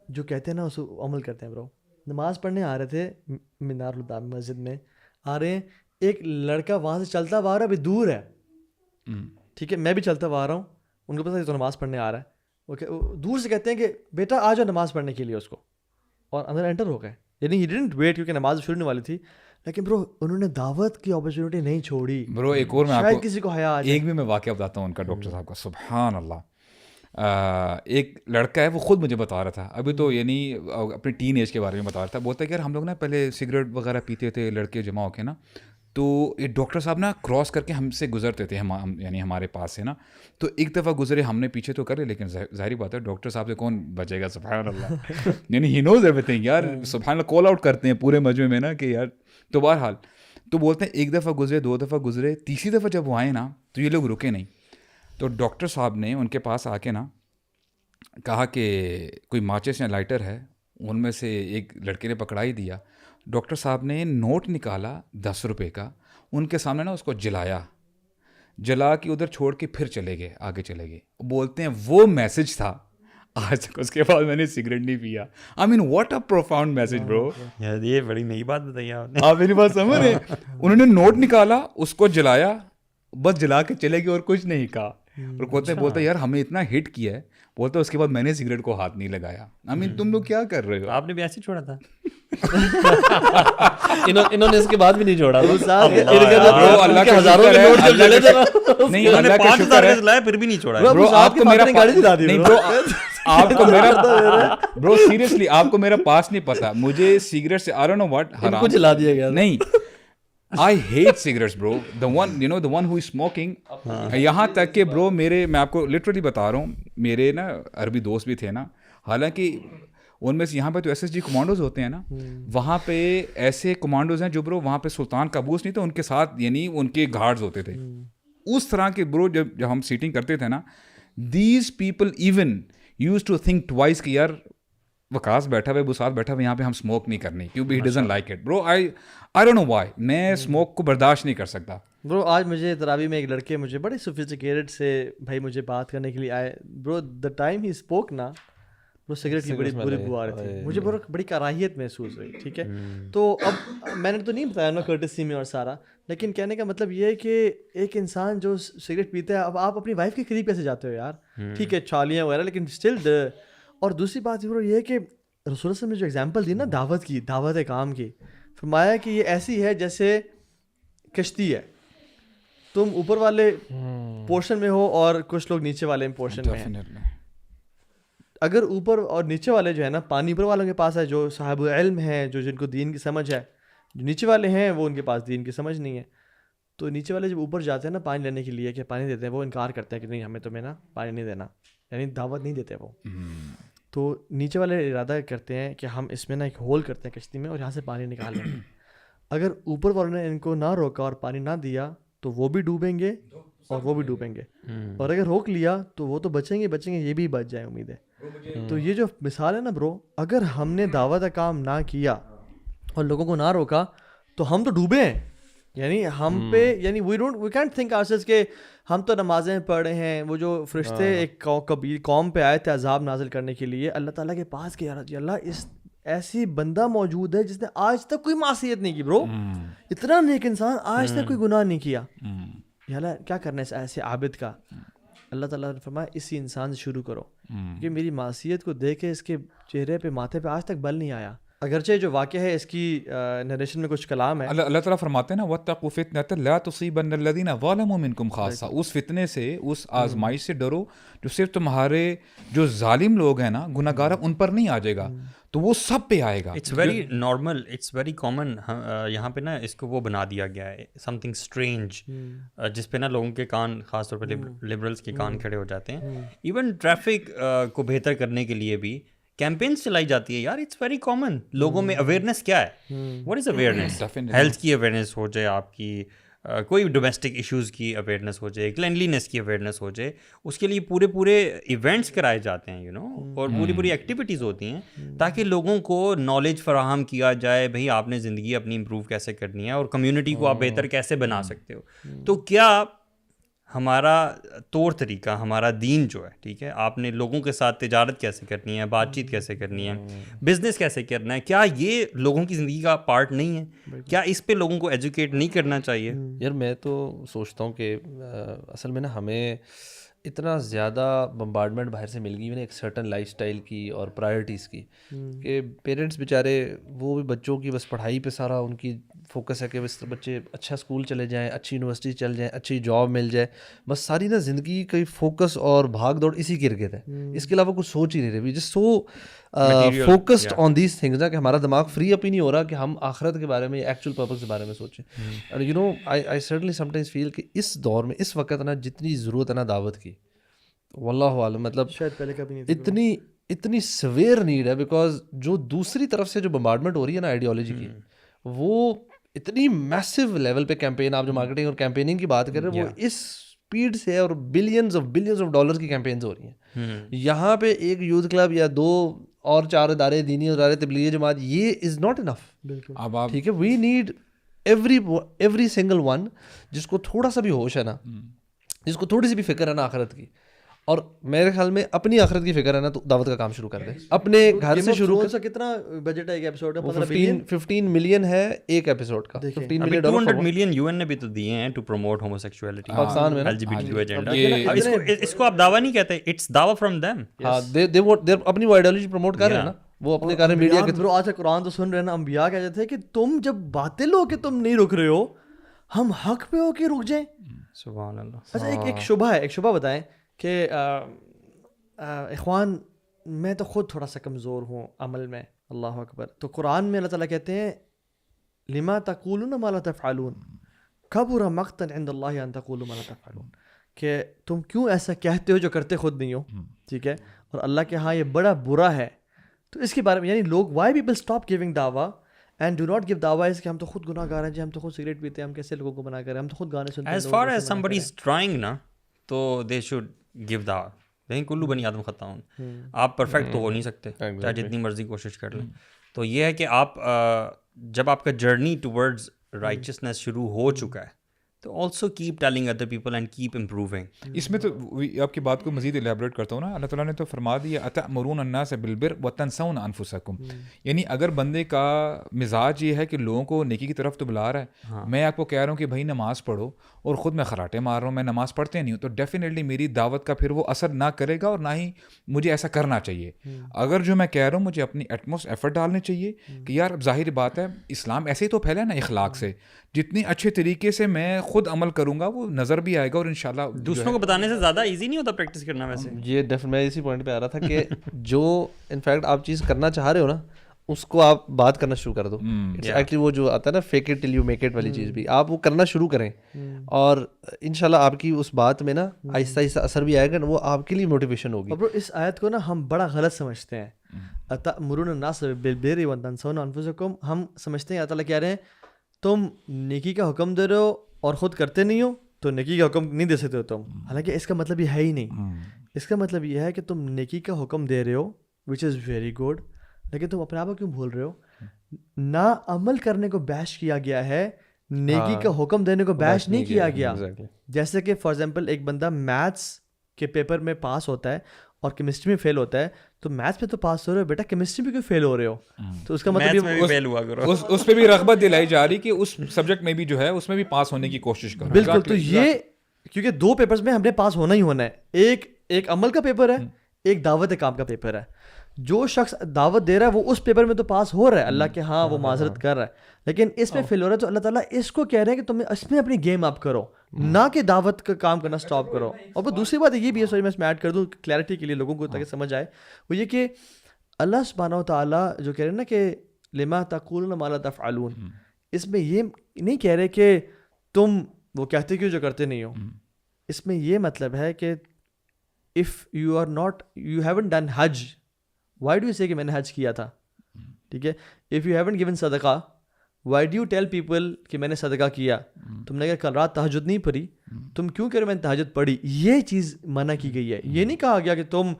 جو کہتے ہیں نا اس عمل کرتے ہیں. برو نماز پڑھنے آ رہے تھے مینار الہدی مسجد میں, آ رہے ہیں, ایک لڑکا وہاں سے چلتا ہوا آ رہا ہے, ابھی دور ہے, ٹھیک ہے, میں بھی چلتا ہوا آ رہا ہوں, ان کو پتہ ہے تو نماز پڑھنے آ رہا ہے, وہ دور سے کہتے ہیں کہ بیٹا آ جاؤ نماز پڑھنے کے لیے اس کو, اور اندر انٹر ہو گئے. یعنی ہی ڈنٹ ویٹ کیونکہ نماز شروع ہونے والی تھی, لیکن برو انہوں نے دعوت کی اپرچونیٹی نہیں چھوڑی. برو ایک اور میں آپ کو کسی کو حیا ایک بھی میں واقعہ بتاتا ہوں ان کا, ڈاکٹر صاحب کا, سبحان اللہ. ایک لڑکا ہے, وہ خود مجھے بتا رہا تھا, ابھی تو یعنی اپنی ٹین ایج کے بارے میں بتا رہا تھا. بولتا ہے کہ یار ہم لوگ نا پہلے سگریٹ وغیرہ پیتے تھے لڑکے جمع ہو کے نا, تو ایک ڈاکٹر صاحب نا کراس کر کے ہم سے گزرتے تھے, یعنی ہمارے پاس سے نا, تو ایک دفعہ گزرے, ہم نے پیچھے تو کرے, لیکن ظاہری بات ہے ڈاکٹر صاحب سے کون بچے گا, سبحان اللہ. یعنی ہی نوز ایوری تھنگ یار, سبحان اللہ, کال آؤٹ کرتے ہیں پورے مجمع میں نا کہ یار. تو بہرحال تو بولتے ہیں ایک دفعہ گزرے, 2 دفعہ گزرے, تیسری دفعہ جب وہ آئے نا تو یہ لوگ رکے نہیں. تو ڈاکٹر صاحب نے ان کے پاس آ کے نا کہا کہ کوئی ماچس یا لائٹر ہے, ان میں سے ایک لڑکے نے پکڑائی دیا. ڈاکٹر صاحب نے نوٹ نکالا 10 روپے کا, ان کے سامنے نا اس کو جلا کے ادھر چھوڑ کے پھر چلے گئے, آگے چلے گئے. بولتے ہیں وہ میسج تھا آج تک اس کے بعد میں نے سگریٹ نہیں پیا. آئی mean what a profound message برو. یار یہ بڑی نئی بات بتائی آپ نے, آپ میری بات سمجھ رہے ہیں. انہوں نے نوٹ نکالا, اس کو جلایا, بس جلا کے چلے گئے اور کچھ نہیں کہا. اور بولتا یار ہمیں اتنا ہٹ کیا ہے, بولتا اس کے بعد میں نے سگریٹ کو ہاتھ نہیں لگایا. آئی مین تم لوگ کیا کر رہے ہو؟ آپ نے بھی ایسے چھوڑا تھا؟ انہوں نے اس کے بعد بھی نہیں چھوڑا. اللہ کا شکر ہے, نہیں اللہ کا شکر ہے پھر بھی نہیں چھوڑا. برو آپ کو میرا نہیں برو آپ کو میرا برو سیریسلی آپ کو میرا پاس نہیں پتا. مجھے سگریٹ سے آئی ڈونٹ نو واٹ حرام کو جلا دیا گیا. نہیں, I hate cigarettes bro, the one who is smoking. یہاں تک کہ برو میں آپ کو لٹرلی بتا رہا ہوں, میرے نا عربی دوست بھی تھے نا, حالانکہ ان میں سے یہاں پہ تو ایس ایس جی کمانڈوز ہوتے ہیں نا, وہاں پہ ایسے کمانڈوز ہیں جو برو وہاں پہ سلطان قابوس نہیں تھے, ان کے ساتھ یعنی ان کے گارڈز ہوتے تھے اس طرح کے برو. جب ہم سیٹنگ کرتے تھے نا, these people even use to think twice کہ یار وکاس بیٹھا ہوا ہے, بسات بیٹھا ہوا, یہاں پہ ہم اسموک نہیں کرنی, کیونکہ ہی ڈزنٹ لائک اٹ برو. آئی ڈونٹ نو وائی, میں اسموک کو برداشت نہیں کر سکتا. برو آج مجھے تراوی میں ایک لڑکے مجھے بڑے سوفسٹیکیٹڈ سے بھائی مجھے بات کرنے کے لیے آئے. برو دا ٹائم ہی اسپوک نا, وہ سگریٹ کی بڑی بری بو آ رہی تھی, مجھے بڑی کراہیت محسوس ہوئی. ٹھیک ہے, تو اب میں نے تو نہیں بتایا نا کرٹسی میں اور سارا, لیکن کہنے کا مطلب یہ ہے کہ ایک انسان جو سگریٹ پیتا ہے, اب آپ اپنی وائف کے قریب کیسے جاتے ہو یار؟ ٹھیک ہے چھالیاں وغیرہ, لیکن اسٹل. اور دوسری بات برو یہ ہے کہ رسول اللہ نے جو ایگزامپل دی نا دعوت کی, دعوت کام کی, فرمایا کہ یہ ایسی ہے جیسے کشتی ہے, تم اوپر والے پورشن میں ہو اور کچھ لوگ نیچے والے پورشن میں ہیں. اگر اوپر اور نیچے والے جو ہے نا, پانی اوپر والوں کے پاس ہے جو صاحب علم ہے, جو جن کو دین کی سمجھ ہے, جو نیچے والے ہیں وہ ان کے پاس دین کی سمجھ نہیں ہے. تو نیچے والے جب اوپر جاتے ہیں نا پانی لینے کے لیے کہ پانی دیتے ہیں, وہ انکار کرتے ہیں کہ نہیں ہمیں تمہیں نا پانی نہیں دینا, یعنی دعوت نہیں دیتے وہ. تو نیچے والے ارادہ کرتے ہیں کہ ہم اس میں نا ایک ہول کرتے ہیں کشتی میں اور یہاں سے پانی نکال لیں گے. اگر اوپر والوں نے ان کو نہ روکا اور پانی نہ دیا تو وہ بھی ڈوبیں گے اور وہ بھی ڈوبیں گے, اور اگر روک لیا تو وہ تو بچیں گے, یہ بھی بچ جائیں امید ہے. تو یہ جو مثال ہے نا برو, اگر ہم نے دعوت کا کام نہ کیا اور لوگوں کو نہ روکا تو ہم تو ڈوبے ہیں. یعنی ہم پہ یعنی وی کینٹ تھنک آرسیلز کہ ہم تو نمازیں پڑھ رہے ہیں. وہ جو فرشتے ایک قوم پہ آئے تھے عذاب نازل کرنے کے لیے, اللہ تعالیٰ کے پاس کہ یار اللہ اس ایسی بندہ موجود ہے جس نے آج تک کوئی معصیت نہیں کی برو, اتنا نیک انسان آج تک کوئی گناہ نہیں کیا, یا اللہ کیا کرنا ہے ایسے عابد کا. اللہ تعالیٰ نے فرمایا اسی انسان سے شروع کرو, کہ میری معصیت کو دیکھ کے اس کے چہرے پہ ماتھے پہ آج تک بل نہیں آیا. اگرچہ جو واقعہ ہے اس کی نریشن میں کچھ کلام ہے. اللہ تعالیٰ فرماتے ہیں نا وَاتَّقُوا فِتْنَةً لَا تُصِيبَنَّ الَّذِينَ ظَلَمُوا مِنْكُمْ خَاصَّةً, اس فتنے سے, اس آزمائش سے ڈرو جو صرف تمہارے جو ظالم لوگ ہیں نا, گناہ گار, ان پر نہیں آ جائے گا, تو وہ سب پہ آئے گا. It's very normal, it's very common. یہاں پہ نا اس کو وہ بنا دیا گیا ہے سم تھنگ اسٹرینج, جس پہ نا لوگوں کے کان, خاص طور پہ لبرلس کے کان کھڑے ہو جاتے ہیں. ایون ٹریفک کو بہتر کرنے کے لیے بھی کیمپینس چلائی جاتی ہے یار. It's very common. لوگوں میں اویئرنیس کیا ہے, واٹ از اویئرنیس؟ ہیلتھ کی اویئرنیس ہو جائے, آپ کی کوئی ڈومیسٹک ایشوز کی اویئرنیس ہو جائے, کلینلینس کی اویئرنیس ہو جائے, اس کے لیے پورے ایونٹس کرائے جاتے ہیں اور پوری ایکٹیویٹیز ہوتی ہیں تاکہ لوگوں کو نالج فراہم کیا جائے, بھائی آپ نے زندگی اپنی امپروو کیسے کرنی ہے اور کمیونٹی کو آپ بہتر کیسے بنا سکتے ہو. تو کیا ہمارا طور طریقہ, ہمارا دین جو ہے, ٹھیک ہے, آپ نے لوگوں کے ساتھ تجارت کیسے کرنی ہے, بات چیت کیسے کرنی ہے, بزنس کیسے کرنا ہے, کیا یہ لوگوں کی زندگی کا پارٹ نہیں ہے؟ کیا اس پہ لوگوں کو ایجوکیٹ نہیں کرنا چاہیے؟ یار میں تو سوچتا ہوں کہ اصل میں نا ہمیں اتنا زیادہ بمبارڈمنٹ باہر سے مل گئی نا ایک سرٹن لائف اسٹائل کی اور پرائرٹیز کی, کہ پیرنٹس بیچارے وہ بھی بچوں کی بس پڑھائی پہ سارا ان کی فوکس ہے کہ بس بچے اچھا اسکول چلے جائیں, اچھی یونیورسٹی چل جائیں, اچھی جاب مل جائے, بس ساری نا زندگی کا فوکس اور بھاگ دوڑ اسی کے ارد گرد ہے. اس کے علاوہ کچھ سوچ ہی نہیں رہی. جس so focused on these things نا کہ ہمارا دماغ فری اپ ہی نہیں ہو رہا کہ ہم آخرت کے بارے میں, ایکچوئل پرپز کے بارے میں سوچیں. اور you know I certainly sometimes feel کہ اس دور میں, اس وقت نا جتنی ضرورت ہے نا دعوت کی, واللہ عالم, مطلب شاید پہلے کبھی نہیں اتنی سویئر نیڈ ہے. بیکاز جو دوسری طرف سے جو بمبارڈمنٹ ہو رہی ہے نا آئیڈیالوجی کی, وہ اتنی میسو لیول پہ کیمپین, آپ جو مارکیٹنگ اور کیمپیننگ کی بات کر رہے ہیں, وہ اس اسپیڈ سے ہے, اور بلینز آف ڈالرز کی کیمپینز ہو رہی ہیں. یہاں پہ ایک یوتھ کلب یا 2 اور 4 ادارے, دینی ادارے, تبلیغی جماعت, یہ از ناٹ انف. بالکل ٹھیک ہے, we need every single one جس کو تھوڑا سا بھی ہوش ہے نا, جس کو تھوڑی سی بھی فکر ہے نا آخرت کی, اور میرے خیال میں اپنی آخرت کی فکر ہے نا تو دعوت کا کام شروع کر دیں اپنے گھر سے شروع کر. کتنا بجٹ ہے ایک ایپیسوڈ کا؟ 15 ملین ہے ایک ایپیسوڈ کا. 15 ملین ڈالر 200 ملین یون نے بھی تو دیے ہیں ٹو پروموٹ ہوموسیکسوالٹی پاکستان میں LGBTQ ایجنڈا. اس کو آپ دعویٰ نہیں کہتے, اٹس دعویٰ فرام دیم. ہاں دے اپنی وہ آئیڈیالوجی پروموٹ کر رہے ہیں نا, وہ اپنے کار میڈیا کے برو. آج قرآن تو سن رہے ہیں نا, انبیاء کہتے تھے کہ تم جب باطل ہو کے تم نہیں رک رہے ہو, ہم حق پہ ہو کے رک جائیں. سبحان اللہ. اچھا ایک شبہ ہے, ایک شبہ بتائیں کہ اخوان میں تو خود تھوڑا سا کمزور ہوں عمل میں, اللہ اکبر. تو قرآن میں اللہ تعالیٰ کہتے ہیں لما تقولون ما لا تفعلون کبر مقتا عند اللہ ان تقولوا ما لا تفعلون, کہ تم کیوں ایسا کہتے ہو جو کرتے خود نہیں ہو, ٹھیک ہے, اور اللہ کے ہاں یہ بڑا برا ہے. تو اس کے بارے میں یعنی لوگ وائی پیپل اسٹاپ گیونگ دعویٰ اینڈ ڈو ناٹ گیو دعویٰ اس کہ ہم تو خود گناہ گار ہیں جی, ہم تو خود سگریٹ پیتے ہیں, ہم کیسے لوگوں کو منع کریں, ہم تو خود گانے سنتے ہیں. As far as somebody is trying نا, تو دے شوڈ گیو دعویٰ. لیکن کلو بنی آدم خطاؤن, آپ پرفیکٹ تو ہو نہیں سکتے چاہے جتنی مرضی کوشش کر لیں. تو یہ ہے کہ آپ جب آپ کا جرنی ٹورڈز رائچسنس شروع ہو چکا ہے تو also keep telling other people and keep improving. اس میں تو آپ کی بات کو مزید الیبریٹ کرتا ہوں نا, اللہ تعالیٰ نے تو فرما دیا اتأمرون الناس بالبر وتنسون انفسکم. یعنی اگر بندے کا مزاج یہ ہے کہ لوگوں کو نیکی کی طرف تو بلا رہا ہے, میں آپ کو کہہ رہا ہوں کہ بھائی نماز پڑھو, اور خود میں خراٹے مار رہا ہوں, میں نماز پڑھتے نہیں ہوں, تو ڈیفینیٹلی میری دعوت کا پھر وہ اثر نہ کرے گا, اور نہ ہی مجھے ایسا کرنا چاہیے. اگر جو میں کہہ رہا ہوں مجھے اپنی ایٹموسٹ ایفرٹ ڈالنے چاہیے کہ یار اب ظاہر بات ہے اسلام ایسے ہی تو پھیلا ہے نا اخلاق سے, جتنی اچھے طریقے سے میں خود عمل کروں گا وہ نظر بھی آئے گا, اور انشاءاللہ دوسروں کو بتانے سے زیادہ ایزی نہیں ہوتا پریکٹس کرنا. ویسے یہ میں اسی پوائنٹ پہ آ رہا تھا کہ جو انفیکٹ آپ چیز کرنا چاہ رہے ہو نا اس کو آپ بات کرنا شروع کر دو. ایکچولی وہ جو آتا ہے نا fake it till you make it والی چیز بھی آپ وہ کرنا شروع کریں, اور انشاءاللہ آپ کی اس بات میں نا آہستہ آہستہ اثر بھی آئے گا, وہ آپ کے لیے موٹیویشن ہوگی. اور اس آیت کو نا ہم بڑا غلط سمجھتے ہیں, اتأمرون الناس بالبر وتنسون انفسکم. ہم سمجھتے ہیں اللہ تعالیٰ کہہ رہے ہیں تم نیکی کا حکم دے رہے ہو اور خود کرتے نہیں ہو تو نیکی کا حکم نہیں دے سکتے ہو تم. حالانکہ اس کا مطلب یہ ہے ہی نہیں. اس کا مطلب یہ ہے کہ تم نیکی کا حکم دے رہے ہو وچ از ویری گڈ, لیکن تم اپنے آپ کو کیوں بھول رہے ہو؟ نہ عمل کرنے کو بیش کیا گیا ہے, نیکی کا حکم دینے کو بیش نہیں کیا گیا. جیسے کہ فار ایگزامپل ایک بندہ میتھس کے پیپر میں پاس ہوتا ہے اور کیمسٹری میں فیل ہوتا ہے, تو میتھس میں تو پاس ہو رہے ہو بیٹا, کیمسٹری میں کیوں فیل ہو رہے ہو؟ تو اس کا مطلب اس پہ بھی رغبت دلائی جا رہی کہ اس سبجیکٹ میں بھی جو ہے اس میں بھی پاس ہونے کی کوشش کرو. بالکل. تو یہ کیونکہ دو پیپرز میں ہم نے پاس ہونا ہی ہونا ہے, ایک عمل کا پیپر ہے, ایک دعوت کام کا پیپر ہے. جو شخص دعوت دے رہا ہے وہ اس پیپر میں تو پاس ہو رہا ہے, اللہ کے ہاں وہ معذرت کر رہا ہے, لیکن اس میں فیل ہو رہا ہے. تو اللہ تعالیٰ اس کو کہہ رہے ہیں کہ تم اس میں اپنی گیم اپ کرو, نہ کہ دعوت کا کام کرنا سٹاپ کرو. اور وہ دوسری بات یہ بھی ہے, سوری میں اس میں ایڈ کر دوں کلیئرٹی کے لیے لوگوں کو تاکہ سمجھ آئے, وہ یہ کہ اللہ سبحانہ و تعالیٰ جو کہہ رہے ہیں نا کہ لما تقولون ما لا تفعلون, اس میں یہ نہیں کہہ رہے کہ تم وہ کہتے کیوں جو کرتے نہیں ہو. اس میں یہ مطلب ہے کہ if you haven't done Hajj, why do you say کہ میں نے حج کیا تھا, ٹھیک ہے. if you haven't given صدقہ, why do you tell people کہ میں نے صدقہ کیا. تم نے کل رات تہجد نہیں پڑھی, تم کیوں کہہ رہے میں نے تہجد پڑھی. یہ چیز منع کی گئی ہے. یہ نہیں کہا گیا کہ تم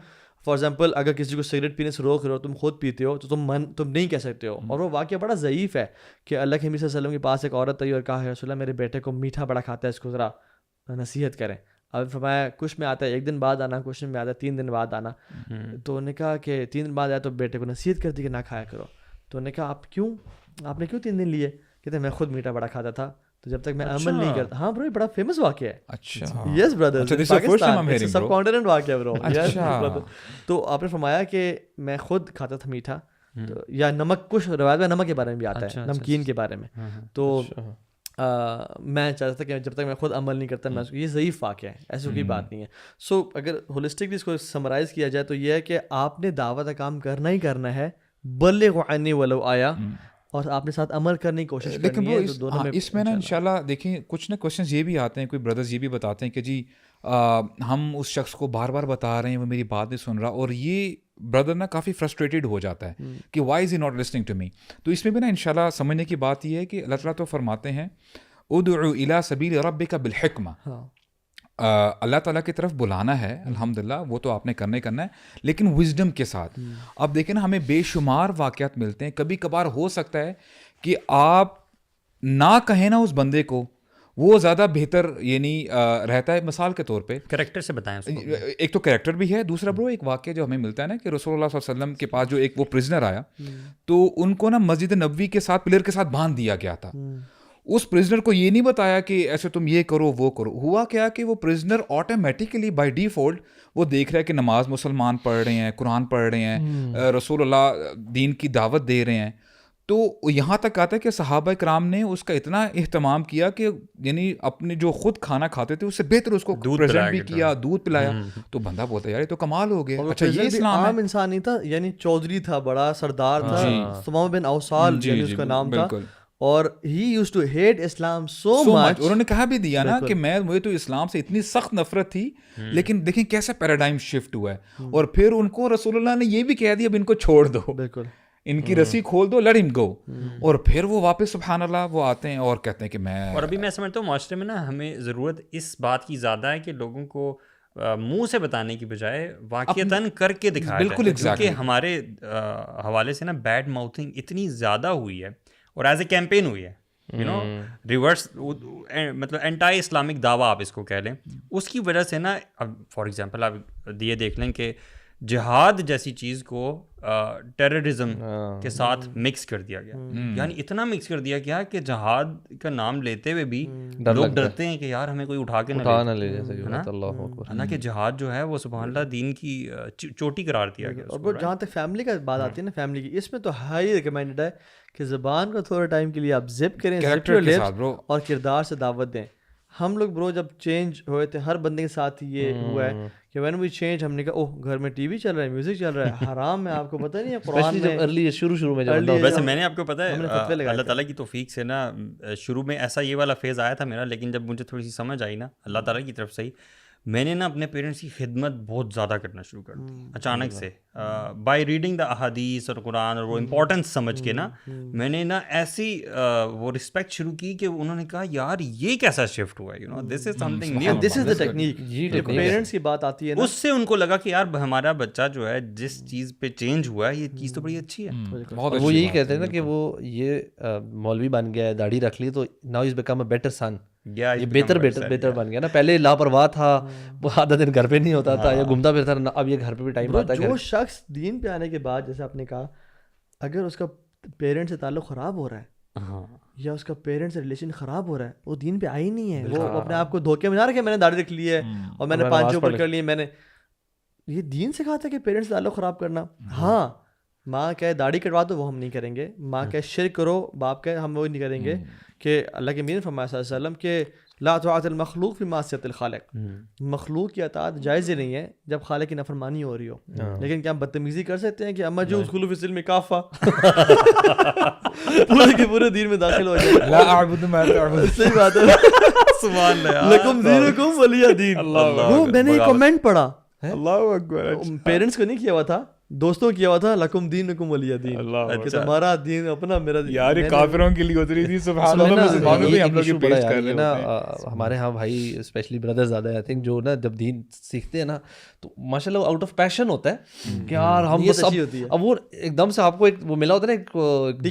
فار ایگزامپل اگر کسی کو سگریٹ پینے سے روک رہے ہو, تم خود پیتے ہو تو تم نہیں کہہ سکتے ہو. اور وہ واقعہ بڑا ضعیف ہے کہ اللہ کے نبی صلی اللہ علیہ وسلم کے پاس ایک عورت آئی اور کہا ہے رسول اللہ میرے بیٹے کو میٹھا بڑا کھاتا ہے, اس کو ذرا نصیحت کریں. اب فرمایا کچھ میں آتا ہے 1 دن بعد آنا, کچھ میں آتا ہے 3 دن بعد آنا. تو انہوں نے کہا کہ 3 دن بعد آیا تو بیٹے کو نصیحت کر دی کہ نہ کھایا کرو. تو انہوں نے کہا آپ نے کیوں 3 دن لیے؟ کہتے میں خود میٹھا بڑا کھاتا تھا, تو جب تک میں عمل نہیں کرتا. ہاں برو, یہ بڑا فیمس واقعہ ہے. اچھا یس بردر, سب کانٹیننٹ واقعہ ہے برو. تو آپ نے فرمایا کہ میں خود کھاتا تھا میٹھا, یا نمک, کچھ روایت میں نمک کے بارے میں بھی آتا ہے, نمکین کے بارے میں. تو میں چاہتا تھا کہ جب تک میں خود عمل نہیں کرتا میں, یہ ضعیف واقعہ ہے, ایسی کوئی بات نہیں ہے. سو اگر ہولسٹکلی اس کو سمرائز کیا جائے تو یہ ہے کہ آپ نے دعوت کا کام کرنا ہی کرنا ہے, بلغوا عنی ولو آیا, اور آپ نے ساتھ عمل کرنے کی کوشش کرنی ہے. اس میں نا انشاءاللہ دیکھیں کچھ نہ کوشچنز یہ بھی آتے ہیں, کوئی بردرز یہ بھی بتاتے ہیں کہ جی ہم اس شخص کو بار بار بتا رہے ہیں وہ میری بات نہیں سن رہا, اور یہ بردر نا کافی فرسٹریٹڈ ہو جاتا ہے کہ why is he not listening to me. تو اس میں بھی نا انشاءاللہ سمجھنے کی بات یہ ہے کہ اللہ تعالیٰ تو فرماتے ہیں ادعو الی سبیل ربک بالحکمہ, اللہ تعالیٰ کی طرف بلانا ہے الحمدللہ, وہ تو آپ نے کرنا ہے, لیکن وزڈم کے ساتھ. اب دیکھیں نا ہمیں بے شمار واقعات ملتے ہیں, کبھی کبھار ہو سکتا ہے کہ آپ نہ کہیں نا اس بندے کو, وہ زیادہ بہتر یعنی رہتا ہے. مثال کے طور پہ کریکٹر سے بتائیں اس کو. ایک تو کریکٹر بھی ہے, دوسرا برو ایک واقعہ جو ہمیں ملتا ہے نا کہ رسول اللہ صلی اللہ علیہ وسلم کے پاس جو ایک وہ پرزنر آیا تو ان کو نا مسجد نبوی کے ساتھ پلر کے ساتھ باندھ دیا گیا تھا. اس پرزنر کو یہ نہیں بتایا کہ ایسے تم یہ کرو وہ کرو. ہوا کیا کہ وہ پرزنر آٹومیٹیکلی بائی ڈیفالٹ وہ دیکھ رہا ہے کہ نماز مسلمان پڑھ رہے ہیں, قرآن پڑھ رہے ہیں, رسول اللہ دین کی دعوت دے رہے ہیں. تو یہاں تک آتا ہے کہ صحابہ کرام نے اس کا اتنا اہتمام کیا کہ یعنی اپنے جو خود کھانا کھاتے تھے اس سے بہتر اس کو پریزنٹ بھی کیا, دودھ پلایا. تو بندہ بولتا ہے یار یہ تو کمال ہو گیا. اچھا یہ اسلام عام انسان نہیں تھا, یعنی چودھری تھا, بڑا سردار تھا, ثمامہ بن اوصال یعنی اس کا نام تھا, اور ہی یوزڈ ٹو ہیٹ اسلام سو مچ. انہوں نے کہا بھی دیا نا کہ مجھے تو اسلام سے اتنی سخت نفرت تھی, لیکن دیکھیں کیسا پیراڈائم شفٹ ہوا ہے. اور پھر ان کو رسول اللہ نے یہ بھی کہہ دیا اب ان کو چھوڑ دو, بالکل ان کی رسی کھول دو, لیٹ ہم گو. اور پھر وہ واپس سبحان اللہ وہ آتے ہیں اور کہتے ہیں کہ میں. اور ابھی میں سمجھتا ہوں معاشرے میں نا ہمیں ضرورت اس بات کی زیادہ ہے کہ لوگوں کو منہ سے بتانے کی بجائے واقعتاً کر کے دکھایا جائے. بالکل کیونکہ ہمارے حوالے سے نا بیڈ ماؤتھنگ اتنی زیادہ ہوئی ہے اور ایز اے کیمپین ہوئی ہے, یو نو ریورس مطلب اینٹائی اسلامک دعویٰ آپ اس کو کہہ لیں. اس کی وجہ سے نا اب فار ایگزامپل آپ یہ دیکھ لیں کہ جہاد جیسی چیز کو ٹیررزم کے ساتھ مکس کر دیا گیا. یعنی اتنا مکس کر دیا گیا کہ جہاد کا نام لیتے ہوئے بھی لوگ ڈرتے ہیں کہ یار ہمیں کوئی اٹھا کے نہ لے جائے. حالانکہ جہاد جو ہے وہ سبحان اللہ دین کی چوٹی قرار دیا گیا. اور جہاں تک فیملی کا بات آتی ہے نا, فیملی کی, اس میں تو ہائی ریکمینڈڈ ہے کہ زبان کو تھوڑے ٹائم کے لیے آپ زپ کریں اور کردار سے دعوت دیں. ہم لوگ برو جب چینج ہوئے تھے, ہر بندے کے ساتھ یہ ہوا ہے کہ وین وی چینج, ہم نے کہا اوہ گھر میں ٹی وی چل رہا ہے, میوزک چل رہا ہے, حرام ہے, آپ کو پتہ نہیں ہے قرآن میں ارلی شروع میں. ویسے میں نے آپ کو پتہ ہے اللہ تعالیٰ کی توفیق سے نا شروع میں ایسا یہ والا فیز آیا تھا میرا, لیکن جب مجھے تھوڑی سی سمجھ آئی نا اللہ تعالیٰ کی طرف سے ہی, میں نے نا اپنے پیرنٹس کی خدمت بہت زیادہ کرنا شروع کر دی اچانک سے. بائی ریڈنگ دا احادیث اور قرآن اور وہ امپورٹنس سمجھ کے نا میں نے نا ایسی وہ رسپیکٹ شروع کی کہ انہوں نے کہا یار یہ کیسا شفٹ ہوا ہے, you know this is something new, this is the technique. Parents کی بات آتی ہے نا, اس سے ان کو لگا کہ یار ہمارا بچہ جو ہے جس چیز پہ چینج ہوا ہے یہ چیز تو بڑی اچھی ہے. وہ یہی کہتے ہیں نا کہ وہ یہ مولوی بن گیا ہے, داڑھی رکھ لی, تو now is become a better son. یہ بہتر بن گیا نا. پہلے لاپرواہ تھا, وہ آدھا دن گھر پہ نہیں ہوتا تھا یا گھومتا پھرتا تھا, اب یہ گھر پہ بھی ٹائم آتا ہے. جو شخص دین پہ آنے کے بعد, جیسے آپ نے کہا, اگر اس کا پیرنٹ سے تعلق خراب ہو رہا ہے یا اس کا پیرنٹ سے ریلیشن خراب ہو رہا ہے, وہ دین پہ آئی نہیں ہے. وہ اپنے آپ کو دھوکے میں نہ رکھے میں نے داڑھی رکھ لی ہے اور میں نے 5 اوپر کر لیے, میں نے یہ دین سے کہا تھا کہ پیرنٹ سے تعلق خراب کرنا. ہاں ماں کہے داڑھی کٹوا دو وہ ہم نہیں کریں گے, ماں کہے شرک کرو, باپ کہے ہم وہ نہیں کریں گے, کہ اللہ کے مین فرمایا صلی اللہ علیہ وسلم کہ لا طاعت المخلوق فی معصیت الخالق, مخلوق کی اطاعت جائز ہی نہیں ہے جب خالق کی نافرمانی ہو رہی ہو. لیکن کیا ہم بدتمیزی کر سکتے ہیں کہ اما جو ادخلوا فی السلم کافہ, پورے کے پورے دین میں داخل ہو جائے؟ لا اعبد ما تعبدون. صحیح بات ہے, سبحان اللہ, لکم دینکم ولی دین. وہ میں نے کمنٹ پڑھا, اللہ اکبر, پیرنٹس کو نہیں کیا ہوا تھا, دوستوں کیا ہوا تھا, لکم دینکم ولی دین, کہ تمہارا دین اپنا میرا دین. یار یہ کافروں کے لیے اتری تھی سبحان اللہ. مسلمانوں بھی ہم لوگ یہ پیش کر رہے ہیں ہمارے ہاں بھائی اسپیشلی بردر زیادہ آئی تھنک جو نا جب دین سیکھتے ہیں نا تو ماشاء اللہ آؤٹ آف پیشن ہوتا ہے کہ یار ہم بس اب وہ ایک دم سے آپ کو ایک وہ ملا ہوتا ہے نا, ایک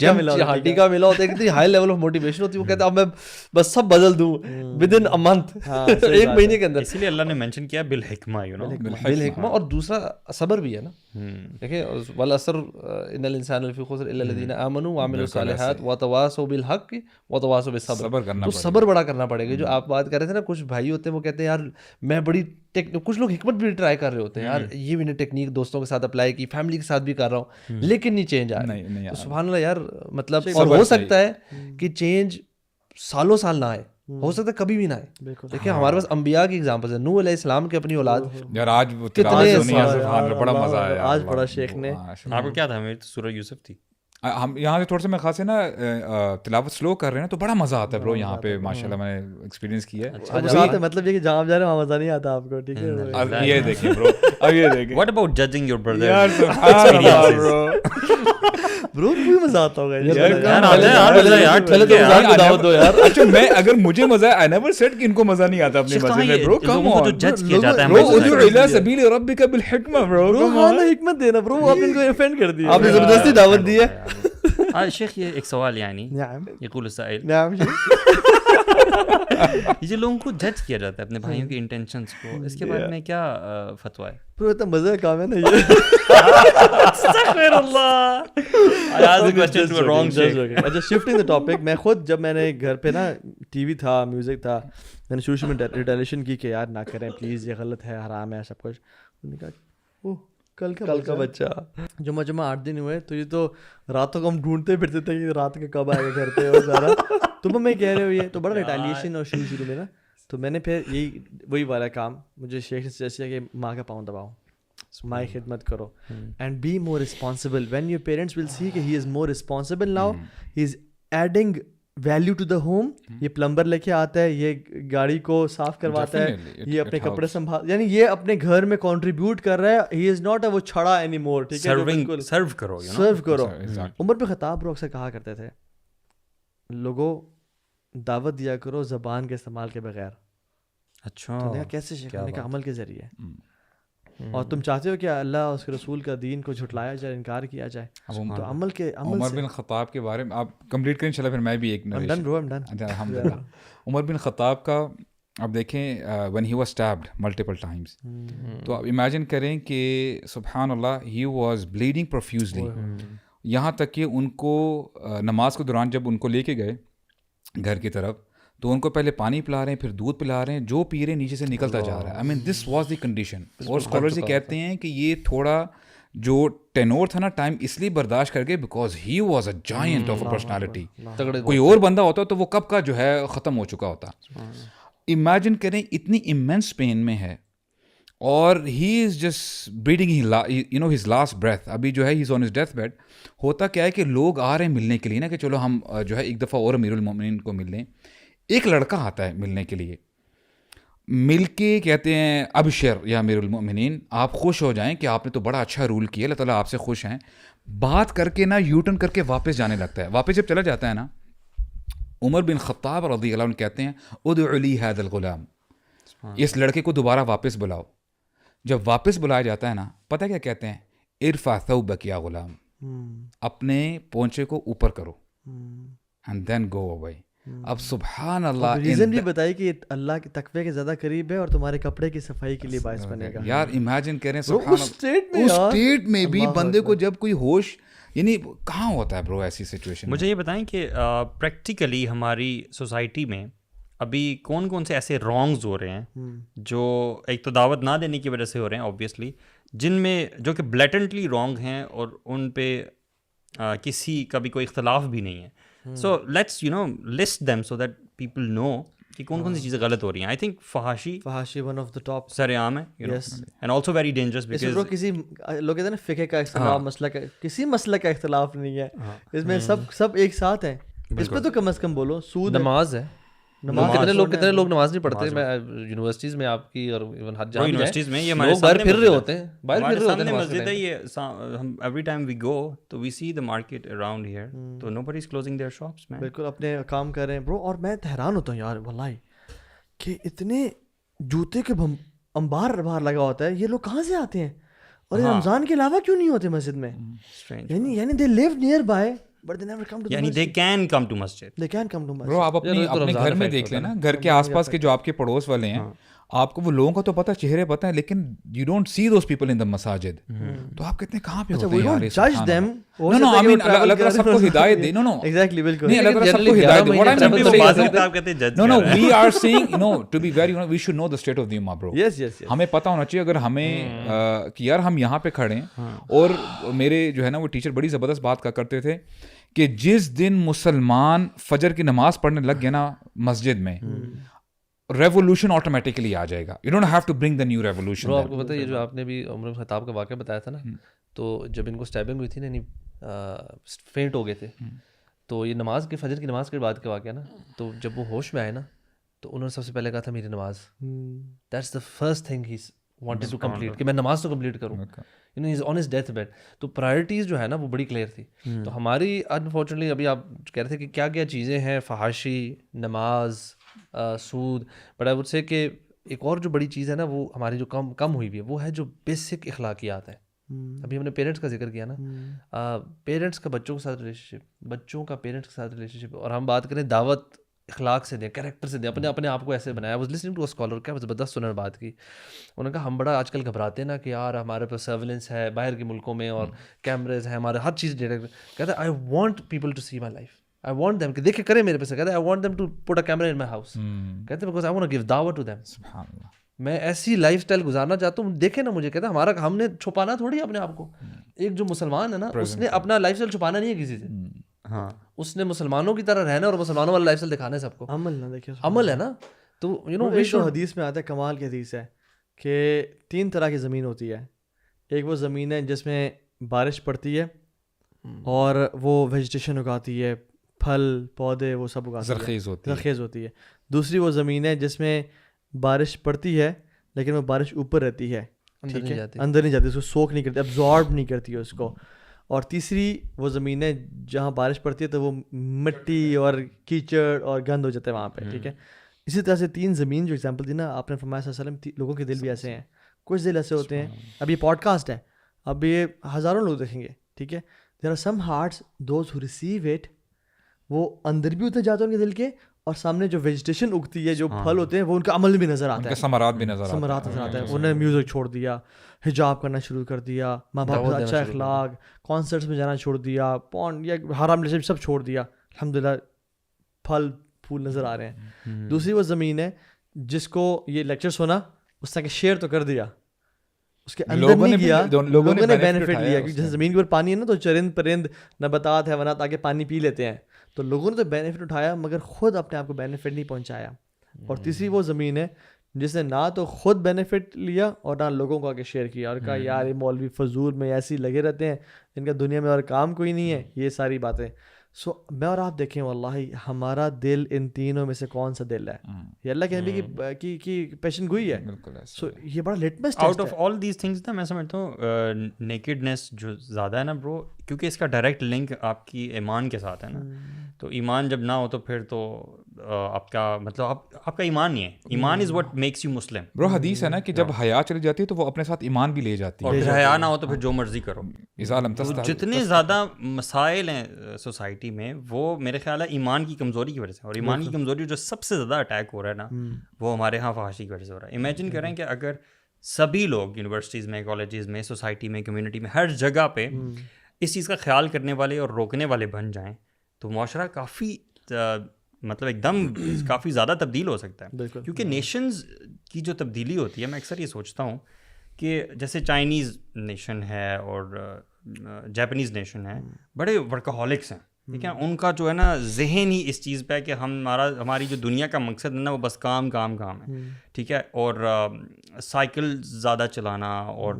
ٹیکا ملا ہوتا ہے, کتنی ہائی لیول آف موٹیویشن ہوتی ہے. وہ کہتے ہیں اب میں بس سب بدل دوں ود ان اے منتھ, ایک مہینے کے اندر. اسی لیے اللہ نے مینشن کیا بالحکمہ, یو نو بالحکمہ. اور دوسرا صبر بھی ہے نا, دیکھیں والعصر ان الانسان لفی خسر الا الذین آمنوا وعملوا الصالحات وتواصوا بالحق وتواصوا بالصبر. تو صبر بڑا کرنا پڑے گا. جو آپ بات کر رہے تھے نا, کچھ بھائی ہوتے ہیں وہ کہتے ہیں یار میں بڑی کچھ لوگ حکمت بھی ٹرائی کر رہے ہوتے ہیں, یار یہ بھی نے ٹیکنیک دوستوں کے ساتھ اپلائی کی, فیملی کے ساتھ بھی کر رہا ہوں, لیکن نہیں چینج آ رہا. سبحان اللہ یار, مطلب اور ہو سکتا ہے کہ چینج سالوں سال نہ آئے, ہو سکتا ہے کبھی بھی نہ آئے. دیکھیں ہمارے پاس انبیاء کی ایگزامپلز ہیں. نوح علیہ السلام کی اپنی اولاد یار آج کتنے بڑا مزہ آیا, آج پڑھا شیخ نے. آپ کو کیا تھا, میری تو سورہ یوسف تھی. ہم یہاں سے تھوڑا سا میں خاص ہے نا تلاوت سلو کر رہے ہیں تو بڑا مزہ آتا ہے برو یہاں پہ, ماشاء اللہ میں نے ایکسپیرینس کیا ہے. مطلب یہ کہ جہاں جا رہے ہیں وہاں مزہ نہیں آتا آپ کو, ٹھیک ہے. اب یہ دیکھیں برو, اب یہ دیکھیں What about judging your brother? یار سبحان اللہ برو, برو کوئی مزہ آتا ہوگا یار. اچھا میں اگر مجھے مزہ ہے, I never said کہ ان کو مزہ نہیں آتا اپنے مزے میں برو. کم آن برو, ادعو الی سبیل ربک بالحکمہ برو. حکمت دینا برو, آپ ان کو افینڈ کر دیا, آپ نے زبردستی دعوت دی ہے. شیخ یہ ایک سوال یعنی نعم یقول السائل نعم یہ لوگوں کو جج کیا جاتا ہے اپنے بھائیوں کے انٹینشنس کو, اس کے بارے میں کیا فتویٰ ہے؟ پورا اتنا مزے کا کام ہے نا یہ. استغفر اللہ. I asked the question to a wrong sheikh. اچھا شفٹنگ دا ٹاپک, میں خود جب میں نے گھر پہ نا ٹی وی تھا, میوزک تھا, میں نے شروع میں ریٹیلیشن کی کہ یار نہ کریں پلیز, یہ غلط ہے, حرام ہے سب کچھ. انہوں نے کہا اوہ کل کا بچہ جمعہ 8 دن ہوئے, تو یہ تو راتوں کو ہم ڈھونڈتے پھرتے تھے کہ رات کے کب آئے گا گھر پہ, اور سارا تم ہمیں کہہ رہے ہو یہ, تو بڑا ریٹیلیشن اور شروع میں نا. تو میں نے پھر یہی وہی والا کام مجھے شیخ نے سجیسٹ کیا کہ ماں کا پاؤں دباؤ, ماں کی خدمت کرو, and be more responsible. When your parents will see کہ he is more responsible now, he is adding value to the home. یہ پلمبر لے کے آتا ہے, یہ گاڑی کو صاف کرواتا ہے, یہ اپنے کپڑے سنبھال, یعنی یہ اپنے گھر میں کنٹریبیوٹ کر رہا ہے. ہی از ناٹ اے وہ چھڑا اینی مور. ٹھیک ہے, سرو کرو, سرو کرو. عمر بن خطاب رو اکثر کہا کرتے تھے لوگوں دعوت دیا کرو زبان کے استعمال کے بغیر. اچھا کیسے سکھانے کا عمل کے ذریعے. اور تم چاہتے ہو کہ اللہ اس کے رسول کا دین کو جھٹلایا جائے, انکار کیا جائے, تو عمل کے عمر بن خطاب کے بارے میں آپ کمپلیٹ کریں انشاءاللہ, پھر میں بھی ایک الحمدللہ. عمر بن خطاب کا آپ دیکھیں when he was stabbed multiple times, تو آپ امیجن کریں کہ سبحان اللہ he was bleeding profusely. یہاں تک کہ ان کو نماز کے دوران جب ان کو لے کے گئے گھر کی طرف, تو ان کو پہلے پانی پلا رہے ہیں, پھر دودھ پلا رہے ہیں, جو پی رہے ہیں نیچے سے نکلتا جا رہا ہے. آئی مین دس واز دی کنڈیشن. اور اسکالرز یہ کہتے ہیں کہ یہ تھوڑا جو ٹینور تھا نا ٹائم اس لیے برداشت کر گئے because he was a joint of a personality. کوئی اور بندہ ہوتا تو وہ کب کا جو ہے ختم ہو چکا ہوتا. امیجن کریں اتنی ایمنس پین میں ہے, اور he is just breathing you know his last breath. ابھی جو ہے he is on his death bed. ہوتا کیا ہے کہ لوگ آ رہے ہیں ملنے کے لیے نا, کہ چلو ہم جو ہے ایک دفعہ اور امیر المومنین کو مل لیں. ایک لڑکا آتا ہے ملنے کے لیے, مل کے کہتے ہیں ابشر یا امیر المومنین, آپ خوش ہو جائیں کہ آپ نے تو بڑا اچھا رول کیا, اللہ تعالیٰ آپ سے خوش ہیں. بات کر کے نا یو ٹرن کر کے واپس جانے لگتا ہے. واپس جب چلا جاتا ہے نا, عمر بن خطاب رضی اللہ عنہ کہتے ہیں ادع لی ھذا الغلام, اس لڑکے کو دوبارہ واپس بلاؤ. جب واپس بلایا جاتا ہے نا, پتہ کیا کہتے ہیں, ارفع ثوبک یا غلام, اپنے پونچے کو اوپر کرو, اینڈ دین گو اوے. اب سبحان اللہ ریزن بھی بتائی کہ اللہ کے تقوی کے زیادہ قریب ہے اور تمہارے کپڑے کی صفائی کے لیے باعث بنے گا. یار امیجن کریں سبحان اللہ, اس اسٹیٹ میں بھی بندے کو جب کوئی ہوش, یعنی کہاں ہوتا ہے برو ایسی سچویشن. مجھے یہ بتائیں کہ پریکٹیکلی ہماری سوسائٹی میں ابھی کون کون سے ایسے رانگز ہو رہے ہیں جو ایک تو دعوت نہ دینے کی وجہ سے ہو رہے ہیں اوبویسلی, جن میں جو کہ بلیٹنٹلی رانگ ہیں اور ان پہ کسی کا بھی کوئی اختلاف بھی نہیں ہے. So let's you know list them so that people know کہ کون کون سی چیزیں غلط ہو رہی ہیں. آئی تھنک فحاشی ون آف دا ٹاپ سر عام ہے, and also very dangerous because کسی لوگ کہتے ہیں نا فقہ کا اختلاف, مسئلہ کا, کسی مسئلہ کا اختلاف نہیں ہے اس میں, سب ایک ساتھ ہیں. اس پہ تو کم از کم بولو سود نماز ہے. کتنے لوگ نماز نہیں پڑھتے. میں یونیورسٹیز میں آپ کی اور ایون حج جہاں یونیورسٹیز میں یہ لوگ باہر پھر رہے ہوتے ہیں, ہمارے سامنے مسجد ہے یہ, ہم ایوری ٹائم وی گو تو وی سی دا مارکیٹ اراؤنڈ ہیئر, تو نو بڈی از کلوزنگ دیئر شاپس مین. بالکل اپنے کام کر رہے ہیں برو. اور میں حیران ہوتا ہوں یار واللہ کہ اتنے جوتے کے انبار باہر لگا ہوتا ہے, یہ لوگ کہاں سے آتے ہیں, اور رمضان کے علاوہ کیوں نہیں ہوتے مسجد میں. یعنی they live nearby but they never come to the یعنی they can come to masjid. They can come to masjid. Bro, آپ اپنے گھر میں دیکھ لیں نا, گھر کے آس پاس کے جو آپ کے پڑوس والے ہیں, آپ کو وہ لوگوں کا تو پتہ, چہرے پتہ ہے, لیکن you don't see those people in the masajid. تو آپ کہتے ہیں کہاں پہ ہوتے ہیں یار. judge them. No, I mean اللہ تعالیٰ سب کو ہدایت دے. No, exactly, بالکل نہیں, اللہ تعالیٰ سب کو ہدایت دے. What I'm saying is آپ کہتے ہیں judge. no, we are saying, to be very honest, we should know the state of the ummah, bro. Yes. ہمیں پتہ ہونا چاہیے. اگر ہمیں کہ یار ہم یہاں پہ کھڑے ہیں, اور میرے جو ہے نا وہ ٹیچر بڑی زبردست بات کا کرتے تھے کہ جس دن مسلمان فجر کی نماز پڑھنے لگ گیا نا مسجد میں, ریولیوشن آٹومیٹکلی آ جائے گا. You don't have to bring the new revolution. آپ کو پتہ ہے یہ جو آپ نے بھی عمر بن خطاب کا واقعہ بتایا تھا نا, تو جب ان کو اسٹیبنگ ہوئی تھی نا, یعنی فینٹ ہو گئے تھے, تو یہ نماز کے فجر کی نماز کے بعد کا واقعہ نا, تو جب وہ ہوش میں آئے نا, تو انہوں نے سب سے پہلے کہا تھا میری نماز. That's the first thing he wanted to complete, کہ میں نماز تو کمپلیٹ کروں. You know he is on his death bed. تو پرائرٹیز جو ہے نا وہ بڑی کلیئر تھی. تو ہماری انفارچونیٹلی ابھی آپ کہہ رہے تھے کہ کیا کیا چیزیں ہیں, فحاشی, نماز, سود, بٹ آئی وڈ سے کہ ایک اور جو بڑی چیز ہے نا وہ ہماری جو کم ہوئی ہوئی ہے وہ ہے جو بیسک اخلاقیات ہے. ابھی ہم نے پیرنٹس کا ذکر کیا نا, پیرنٹس کا بچوں کے ساتھ ریلیشن شپ, بچوں کا پیرنٹس کے ساتھ ریلیشن شپ, اور ہم بات کریں دعوت اخلاق سے دیں, کریکٹر سے دیں, اپنے آپ کو ایسے بنایا. Was listening to a scholar, کیا زبردست سنر بات کی. انہوں نے کہا ہم بڑا آج کل گھبراتے ہیں نا کہ یار ہمارے پاس سرویلنس ہے باہر کے ملکوں میں اور کیمرز ہیں, ہمارے ہر چیز ڈیٹیکٹ. کہتا ہے I want people to see my life, I want them کہ دیکھے کرے میرے پاس. کہتا ہے I want them to put a camera in my house. کہتے ہیں because I want to give دعوت ٹو دیم. سبحان اللہ, میں ایسی لائف اسٹائل گزارنا چاہتا ہوں, دیکھیں نا مجھے. کہتا ہے ہمارا ہم نے چھپانا تھوڑی اپنے آپ کو. ایک جو مسلمان ہے نا اس نے اپنا لائف اسٹائل چھپانا نہیں ہے کسی سے. ہاں, اس نے مسلمانوں کی طرح رہنا اور مسلمانوں والا لائف اسٹائل دکھانا ہے سب کو. عمل نہ دیکھیں, عمل ہے نا. تو یو نو ایک تو حدیث میں آتا ہے, کمال کی حدیث ہے کہ 3 طرح کی زمین ہوتی ہے. ایک وہ زمین ہے جس میں بارش پڑتی ہے اور وہ ویجیٹیشن اگاتی ہے, پھل پودے وہ سب اگاتی ہے, زرخیز ہوتی ہے. دوسری وہ زمین ہے جس میں بارش پڑتی ہے لیکن وہ بارش اوپر رہتی ہے, ٹھیک ہے, اندر نہیں جاتی, اس کو سوک نہیں کرتی, ابزارب نہیں کرتی ہے اس کو. اور تیسری وہ زمین ہے جہاں بارش پڑتی ہے تو وہ مٹی اور کیچڑ اور گند ہو جاتا ہے وہاں پہ, ٹھیک ہے. اسی طرح سے 3 زمین جو اگزامپل دی نا آپ نے فرمایا صلی اللہ علیہ وسلم, لوگوں کے دل بھی ایسے ہیں. کچھ دل ایسے ہوتے ہیں, اب یہ پوڈ کاسٹ ہے, اب یہ ہزاروں لوگ دیکھیں گے, ٹھیک ہے. There are some hearts those who receive it, وہ اندر بھی اتر جاتے ہیں ان کے دل کے, اور سامنے جو ویجیٹیشن اگتی ہے, جو پھل ہوتے ہیں, وہ ان کا عمل بھی نظر آتا ہے, ثمرات بھی نظر آتا ہے. انہوں نے میوزک چھوڑ دیا, حجاب کرنا شروع کر دیا, ماں باپ کا اچھا اخلاق, کانسرٹس میں جانا چھوڑ دیا, پون یا حرام ریلیشن سب چھوڑ دیا, الحمدللہ پھل پھول نظر آ رہے ہیں. دوسری وہ زمین ہے جس کو یہ لیکچر سنا, اس طرح کہ شیئر تو کر دیا, اس کے اندر نہیں گیا, لوگوں نے بینیفٹ لیا. کیونکہ جیسے زمین کے اوپر پانی ہے نا تو چرند پرند نباتات حیوانات آگے پانی پی لیتے ہیں, تو لوگوں نے تو بینیفٹ اٹھایا مگر خود اپنے آپ کو بینیفٹ نہیں پہنچایا. اور تیسری وہ زمین ہے جس نے نہ تو خود بینیفٹ لیا اور نہ لوگوں کو آگے شیئر کیا, اور کہا یار یہ مولوی فضول میں ایسے ہی لگے رہتے ہیں, ان کا دنیا میں اور کام کوئی نہیں ہے, یہ ساری باتیں. سو میں اور آپ دیکھیں واللہ ہمارا دل ان تینوں میں سے کون سا دل ہے, یہ اللہ کے نبی کی پیشن گوئی ہے. سو یہ بڑا لٹمس ٹیسٹ ہے. Out of all these things نا میں سمجھتا ہوں نیکڈنیس جو زیادہ ہے نا برو, کیونکہ اس کا ڈائریکٹ لنک آپ کی ایمان کے ساتھ ہے نا. تو ایمان جب نہ ہو تو پھر تو آپ کا مطلب آپ کا ایمان نہیں ہے. ایمان از واٹ میکس یو مسلم. برو حدیث ہے نا کہ جب حیا چلی جاتی ہے تو وہ اپنے ساتھ ایمان بھی لے جاتی ہے, اور پھر حیا نہ ہو تو پھر جو مرضی کرو. جتنے زیادہ مسائل ہیں سوسائٹی میں وہ میرے خیال ہے ایمان کی کمزوری کی وجہ سے, اور ایمان کی کمزوری جو سب سے زیادہ اٹیک ہو رہا ہے نا وہ ہمارے ہاں فحاشی کی وجہ سے ہو رہا ہے. امیجن کریں کہ اگر سبھی لوگ یونیورسٹیز میں, کالجز میں, سوسائٹی میں, کمیونٹی میں, ہر جگہ پہ اس چیز کا خیال کرنے والے اور روکنے والے بن جائیں تو معاشرہ کافی مطلب ایک دم کافی زیادہ تبدیل ہو سکتا ہے. کیونکہ نیشنز کی جو تبدیلی ہوتی ہے, میں اکثر یہ سوچتا ہوں کہ جیسے چائنیز نیشن ہے اور جاپنیز نیشن ہے, بڑے ورکہولکس ہیں, ٹھیک ہے. ان کا جو ہے نا ذہن ہی اس چیز پہ کہ ہماری جو دنیا کا مقصد ہے نا وہ بس کام کام کام ہے, ٹھیک ہے. اور سائیکل زیادہ چلانا اور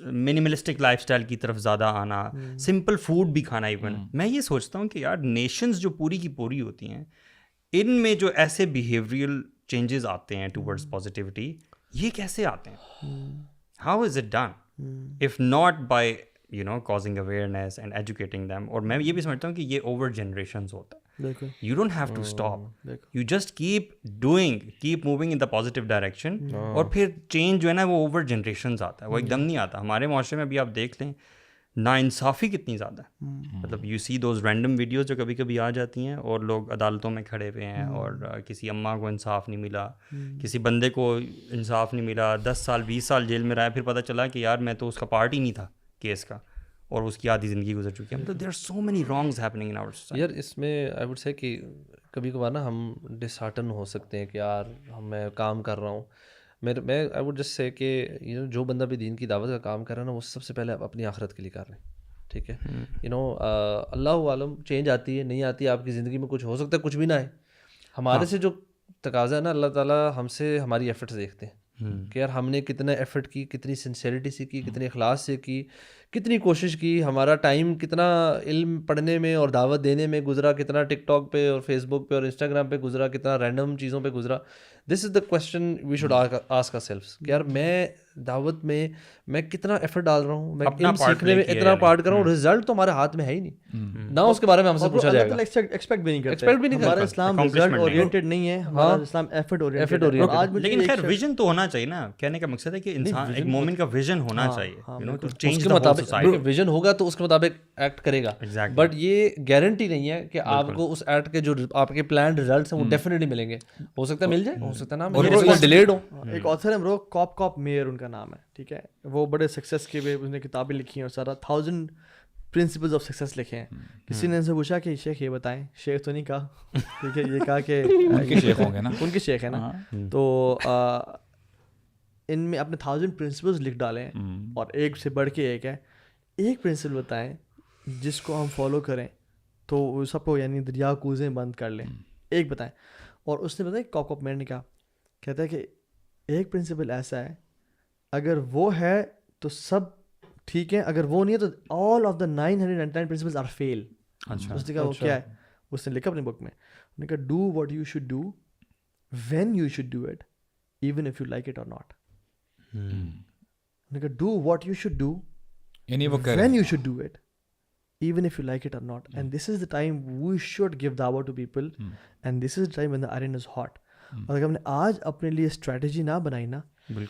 منیملسٹک لائف اسٹائل کی طرف زیادہ آنا, سمپل فوڈ بھی کھانا. ایون میں یہ سوچتا ہوں کہ یار نیشنز جو پوری کی پوری ہوتی ہیں ان میں جو ایسے بیہیویئرل چینجز آتے ہیں ٹورڈز پازیٹیوٹی, یہ کیسے آتے ہیں؟ How is it done if not by causing awareness and educating them. اور میں یہ بھی سمجھتا ہوں کہ یہ اوور جنریشنز ہوتا ہے. You don't have to stop. You just keep doing, keep moving in the positive direction. اور پھر چینج جو ہے نا وہ اوور جنریشنز آتا ہے, وہ ایک دم نہیں آتا. ہمارے معاشرے میں بھی آپ دیکھ لیں ناانصافی کتنی زیادہ ہے. مطلب you see those random videos جو کبھی کبھی آ جاتی ہیں اور لوگ عدالتوں میں کھڑے ہوئے ہیں اور کسی اماں کو انصاف نہیں ملا, کسی بندے کو انصاف نہیں ملا, 10 سال 20 سال جیل میں رہا, پھر پتہ چلا کہ یار میں تو اس کا پارٹ ہی نہیں تھا کیس کا, اور اس کی آدھی زندگی گزر چکی ہے. مطلب there are so many wrongs happening in our society. یار اس میں آئی وڈ سے کہ کبھی کبھار نا ہم ڈسہارٹن ہو سکتے ہیں کہ یار میں کام کر رہا ہوں. میں آئی وڈ جسٹ سے کہ جو بندہ بھی دین کی دعوت کا کام کر رہا ہے نا وہ سب سے پہلے اپنی آخرت کے لیے کر رہے ہیں, ٹھیک ہے. اللہ عالم چینج آتی ہے نہیں آتی, آپ کی زندگی میں کچھ ہو سکتا ہے کچھ بھی نہ ہے. ہمارے سے جو تقاضا ہے نا اللہ تعالیٰ ہم سے ہماری ایفرٹس دیکھتے ہیں کہ یار ہم نے کتنا ایفرٹ کی, کتنی سنسیریٹی سے کی, کتنے اخلاص سے کی, کتنی کوشش کی, ہمارا ٹائم کتنا علم پڑھنے میں اور دعوت دینے میں گزرا, کتنا ٹک ٹاک پہ اور فیس بک پہ اور انسٹاگرام پہ گزرا, کتنا رینڈم چیزوں پہ گزرا. This is the question we should ask ourselves کہ یار میں دعوت میں کتنا ایفرٹ ڈال رہا ہوں, میں علم سیکھنے میں اتنا پارٹ کر رہا ہوں, رزلٹ تو ہمارے ہاتھ میں ہے ہی نہیں, نہ اس کے بارے میں ہم سے پوچھا جائے گا. ایکسپیکٹ بھی نہیں کرتے. ہمارا اسلام رزلٹ اورینٹڈ نہیں ہے, ہمارا اسلام ایفرٹ اورینٹڈ ہے. لیکن خیر ویژن تو ہونا چاہیے نا, کہنے کا مقصد ہے کہ انسان ایک مومن کا ویژن ہونا چاہیے to change the whole society. Vision ہوگا تو اس کے مطابق ایکٹ کرے گا, بٹ یہ گارنٹی نہیں ہے کہ آپ کو اس ایکٹ کے جو آپ کے پلانڈ ریزلٹس ہیں وہ ڈیفینیٹلی ملیں گے. ہو سکتا ہے مل جائے, ہو سکتا ہے نہ ملے, ڈیلیڈ ہو. ایک آتھر ہے برو, کاپ میئر ان کا نام ہے, ٹھیک ہے, وہ بڑے سکسیس کے ہوئے اس نے کتابیں لکھی ہیں اور سارا 1000 پرنسپلز آف سکسیس لکھے ہیں. کسی نے ان سے پوچھا کہ شیخ یہ بتائیں, شیخ تو نہیں کہا, ٹھیک ہے, یہ کہا کہ ان کے شیخ ہوں گے نا, ان کے شیخ ہیں نا, تو ان میں اپنے 1000 پرنسپلز لکھ ڈالے ہیں اور ایک سے بڑھ کے ایک ہے. ایک پرنسپل بتائیں جس کو ہم فالو کریں تو وہ سب کو یعنی دریا کوزیں بند کر لیں, ایک بتائیں. اور اس نے بتایا کاپ میئر نے کہا, کہتا ہے کہ ایک پرنسپل ایسا ہے اگر وہ ہے تو سب ٹھیک ہے, اگر وہ نہیں ہے تو all of the 999 principles are fail. اس نے کہا وہ کیا ہے, اس نے لکھا اپنے بک میں, انہوں نے کہا do what you should do when you should do it even if you like it اور ناٹ. انہوں نے کہا do what you should do when you should do it even if you like it or not, and this is the time we should give dawah to people, and this is the time when the iron is hot. اور اگر ہم نے آج اپنے لیے strategy نہ بنائی نا,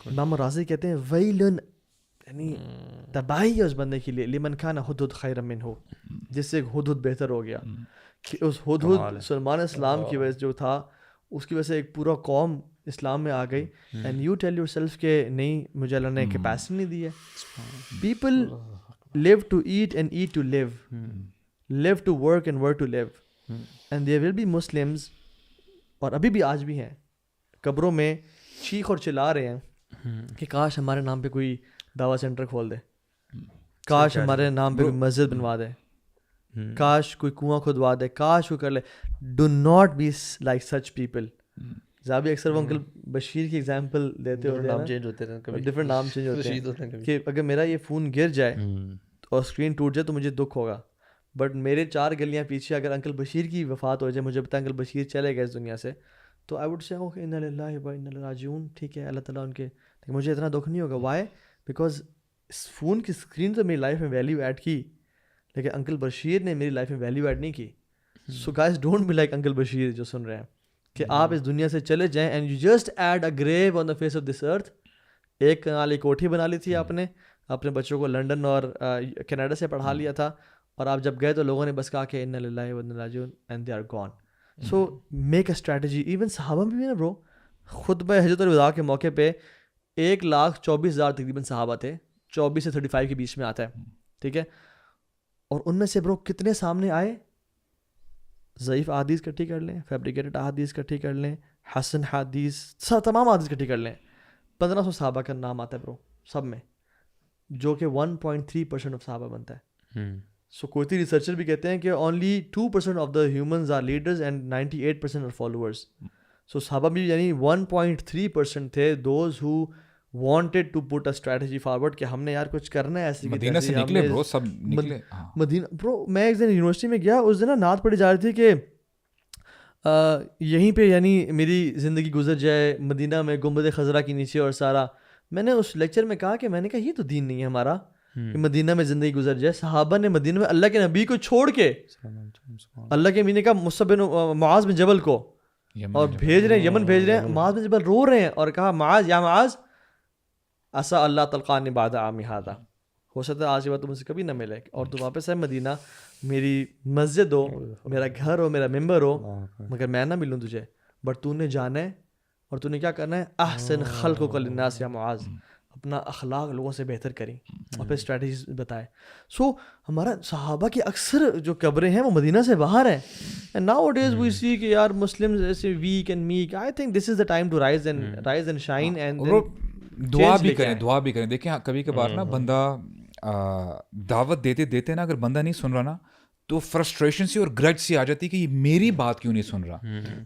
امام راضی کہتے ہیں ویلن, یعنی تباہی ہے اس بندے کے لیے, لمن کان ہدہد خیر منہ, جس سے ہدہد بہتر ہو گیا. کہ اس ہدہد سلمان اسلام کی وجہ جو تھا اس کی وجہ سے ایک پورا قوم اسلام میں آ گئی. And you tell yourself کہ نہیں, مجھے اللہ نے کیپیسٹی نہیں دی ہے. People live to eat and eat to live, live to work and work to live, and there will be Muslims, اور ابھی بھی آج بھی ہیں, قبروں میں چیخ اور چلا رہے ہیں کہ کاش ہمارے نام پہ کوئی دعویٰ سینٹر کھول دے, کاش ہمارے نام پہ کوئی مسجد بنوا دے, کاش کوئی کنواں کھدوا دے, کاش کوئی کر لے. Do not be like such people. زابی اکثر وہ انکل بشیر کی ایگزامپل دیتے ہوتے ہیں, نام چینج ہوتے ہیں, ڈفرینٹ نام چینج ہوتے ہیں, کہ اگر میرا یہ فون گر جائے اور اسکرین ٹوٹ جائے تو مجھے دکھ ہوگا, بٹ میرے 4 گلیاں پیچھے اگر انکل بشیر کی وفات ہو جائے, مجھے پتا انکل بشیر چلے گئے اس دنیا سے, تو آئی وڈ سے اوکے انا للہ و انا الیہ راجعون, ٹھیک ہے, اللہ تعالیٰ ان کے, لیکن مجھے اتنا دکھ نہیں ہوگا. وائی؟ بیکاز اس فون کی اسکرین تو میری لائف میں ویلیو ایڈ کی, لیکن انکل بشیر نے میری لائف میں ویلیو ایڈ نہیں کی. So guys don't be like uncle Bashir جو سن رہے ہیں, کہ آپ اس دنیا سے چلے جائیں and you just add a grave on the face of this earth. ایک کنال ایک کوٹھی بنا لی تھی آپ نے, اپنے بچوں کو لنڈن اور کینیڈا سے پڑھا لیا تھا, اور آپ جب گئے تو لوگوں نے بس کہا کہ انا للہ و انا الیہ راجعون and they are gone. So make a strategy. Even صحابہ میں بھی نا برو, خطبہ حجۃ الوداع کے موقع پہ 1,24,000 تقریباً صحابہ تھے, 24 سے 35 کے بیچ میں آتا ہے, ٹھیک ہے, اور ان میں سے برو کتنے سامنے آئے, ضعیف احادیث اکٹھی کر لیں, فیبریکیٹڈ احادیث اکٹھی کر لیں, حسن حدیث, تمام احادیث اکٹھی کر لیں, 1500 صحابہ کا نام آتا ہے برو سب میں, جو کہ 1.3% آف صحابہ بنتا ہے. سو کوئی ریسرچر بھی کہتے ہیں کہ only 2% of the humans are leaders and 98% are followers. So صحابہ بھی یعنی 1.3% تھے those who wanted to put a strategy forward, کہ ہم نے یار کچھ کرنا ہے. ایسے مدینہ سے نکلے برو, سب نکلے مدینہ. برو میں ایک دن یونیورسٹی میں گیا, اس دن نا نعت پڑھی جا رہی تھی کہ یہیں پہ یعنی میری زندگی گزر جائے مدینہ میں گنبد خضرا کے نیچے اور سارا. میں نے اس لیکچر میں کہا کہ میں نے کہا یہ تو دین نہیں ہے ہمارا کہ مدینہ میں زندگی گزر جائے. صحابہ نے مدینہ میں اللہ کے نبی کو چھوڑ کے, اللہ کے نبی نے کہا مصعب بن معاذ بن جبل کو, اور بھیج رہے ہیں یمن, بھیج رہے ہیں, معاذ بن جبل رو رہے ہیں, اور کہا معاذ یا معاذ عسیٰ اللہ تلقانی بعد عامی ہذا, ہو سکتا ہے آج کے بعد تم سے کبھی نہ ملے, اور تو واپس ہے مدینہ, میری مسجد ہو, میرا گھر ہو, میرا ممبر ہو, مگر میں نہ ملوں تجھے, بٹ تو نے جانا ہے اور تو نے کیا کرنا ہے, احسن خلقک للناس یا معاذ, اپنا اخلاق لوگوں سے بہتر کریں, اور پھر اسٹریٹجیز بتائے. سو ہمارا صحابہ کی اکثر جو قبریں ہیں وہ مدینہ سے باہر ہیں. And nowadays we see کہ یار مسلمز ایسے weak and meek. I think this is the time to rise and shine, and دعا بھی کریں, دعا بھی کریں. دیکھیں کبھی کبھار نا بندہ دعوت دیتے دیتے نا اگر بندہ نہیں سن رہا نا تو فرسٹریشن سی اور گرج سی آ جاتی کہ یہ میری بات کیوں نہیں سن رہا.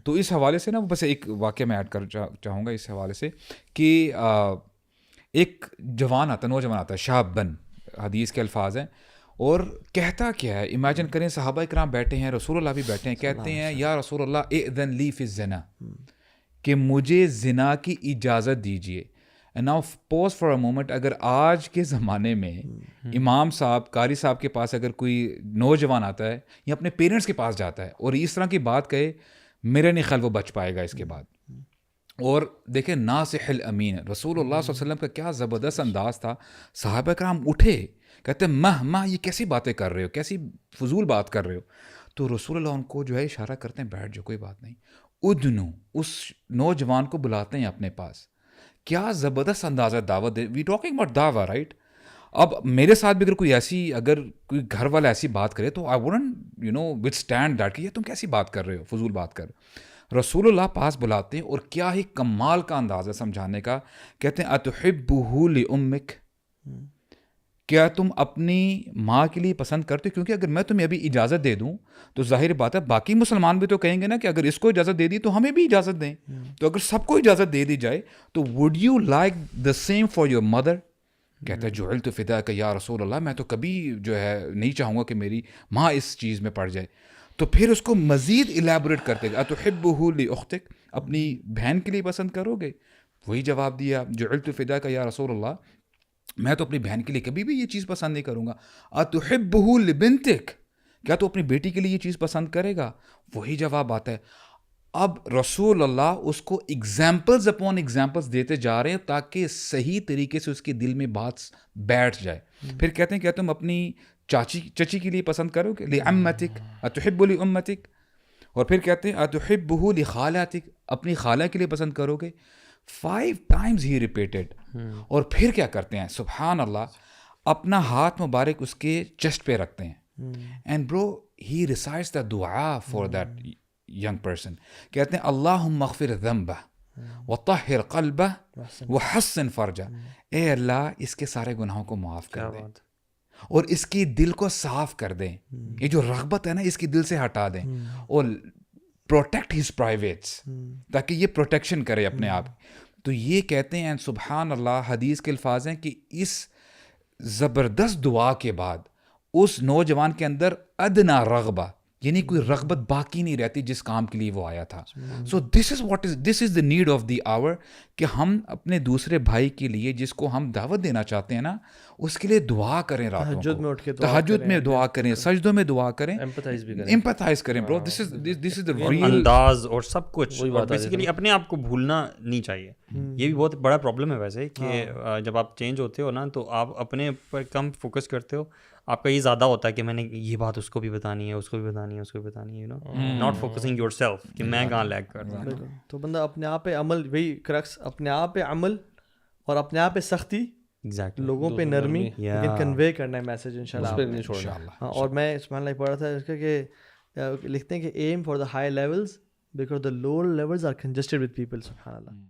تو اس حوالے سے نا بس ایک واقعہ میں ایڈ کر چاہوں گا اس حوالے سے کہ ایک جوان آتا ہے, نوجوان آتا ہے, شاب بن حدیث کے الفاظ ہیں. اور کہتا کیا ہے, امیجن کریں صحابہ اکرام بیٹھے ہیں, رسول اللہ بھی بیٹھے ہیں, کہتے ہیں یا رسول اللہ اذن لی فی الزنا, کہ مجھے زنا کی اجازت دیجیے. And now pause for a moment, اگر آج کے زمانے میں امام صاحب, قاری صاحب کے پاس اگر کوئی نوجوان آتا ہے یا اپنے پیرنٹس کے پاس جاتا ہے اور اس طرح کی بات کہے, میرے نہیں خیال وہ بچ پائے گا اس کے بعد. اور دیکھیں ناصح الامین, رسول اللہ صلی اللہ علیہ وسلم کا کیا زبردست انداز تھا. صحابہ کرام اٹھے, کہتے ہیں ماں یہ کیسی باتیں کر رہے ہو, کیسی فضول بات کر رہے ہو. تو رسول اللہ ان کو جو ہے اشارہ کرتے ہیں, بیٹھ جاؤ کوئی بات نہیں. ادنو, اس نوجوان کو بلاتے ہیں اپنے پاس. کیا زبردست انداز ہے دعوت دے. وی ٹاکنگ اباؤٹ دعویٰ, رائٹ. اب میرے ساتھ بھی اگر کوئی گھر والا ایسی بات کرے تو I wouldn't with stand that کہ یہ تم کیسی بات کر رہے ہو, فضول بات کر. رسول اللہ پاس بلاتے ہیں اور کیا ہی کمال کا انداز ہے سمجھانے کا. کہتے ہیں اتحبہ لامک, کیا تم اپنی ماں کے لیے پسند کرتے ہو؟ کیونکہ اگر میں تمہیں ابھی اجازت دے دوں تو ظاہر بات ہے باقی مسلمان بھی تو کہیں گے نا کہ اگر اس کو اجازت دے دی تو ہمیں بھی اجازت دیں. تو اگر سب کو اجازت دے دی جائے تو would you like the same for your mother? کہتا ہے جعلت فداک یا رسول اللہ, میں تو کبھی جو ہے نہیں چاہوں گا کہ میری ماں اس چیز میں پڑ جائے. تو پھر اس کو مزید الیبوریٹ کرتے گا, اتحبہ لاختک, اپنی بہن کے لیے پسند کرو گے؟ وہی جواب دیا, جعلت فداک یا رسول اللہ, میں تو اپنی بہن کے لیے کبھی بھی یہ چیز پسند نہیں کروں گا. اتحبہ لبنتک, کیا تو اپنی بیٹی کے لیے یہ چیز پسند کرے گا؟ وہی جواب آتا ہے. اب رسول اللہ اس کو ایگزامپلز اپون ایگزامپلز دیتے جا رہے ہیں تاکہ صحیح طریقے سے اس کے دل میں بات بیٹھ جائے. پھر کہتے ہیں کیا تم اپنی چچی کے لیے پسند کرو گے؟ لعمتک, اتحب لامتک. اور پھر کہتے ہیں اتحبہ لخالاتک, اپنی خالہ کے لیے پسند کرو گے. 5 times ہی ریپیٹڈ. اور پھر کیا کرتے ہیں, سبحان اللہ, اپنا ہاتھ مبارک اس کے چیسٹ پہ رکھتے ہیں. اینڈ برو ہی ریسائٹس دا دعا فار دیٹ ینگ پرسن. کہتے ہیں اللہم اغفر ذنبہ وطہر قلبہ وحسن فرجہ, اے اللہ اس کے سارے گناہوں کو معاف کر دیں اور اس کی دل کو صاف کر دیں. یہ جو رغبت ہے نا اس کی دل سے ہٹا دیں, اور پروٹیکٹ ہز پرائیویٹس, تاکہ یہ پروٹیکشن کرے اپنے آپ. تو یہ کہتے ہیں سبحان اللہ, حدیث کے الفاظ ہیں کہ اس زبردست دعا کے بعد اس نوجوان کے اندر ادنا رغبہ, یعنی کوئی رغبت باقی نہیں رہتی جس کام کے لیے وہ آیا تھا. سو دس is the need of the آور, کہ ہم اپنے دوسرے بھائی کے لیے جس کو ہم دعوت دینا چاہتے ہیں نا, اس کے لیے دعا کریں, راتوں کو تہجد میں دعا کریں, سجدوں میں دعا کریں, ایمپتھائز کریں. برو دس از دا ریئل انداز اور سب کچھ. بیسیکلی اپنے آپ کو بھولنا نہیں چاہیے. یہ بھی بہت بڑا پرابلم ہے ویسے, کہ جب آپ چینج ہوتے ہو نا تو آپ اپنے پر کم فوکس کرتے ہو. آپ کا یہ زیادہ ہوتا ہے کہ میں نے یہ بات اس کو بھی بتانی ہے, اس کو بھی بتانی ہے, اس کو بھی بتانی ہے, ناٹ فوکسنگ یور سیلف کہ میں کہاں لیگ کر رہا ہوں. تو بندہ اپنے آپ پہ عمل, وہی کرکس, اپنے آپ پہ عمل اور اپنے آپ پہ سختی, ایگزیکٹلی لوگوں پہ نرمی, لیکن کنوے کرنا ہے میسج انشاءاللہ. اور میں سبحان اللہ پڑھ رہا تھا اس کا کہ لکھتے ہیں کہ aim for the high levels because the lower levels are congested with people. سبحان اللہ.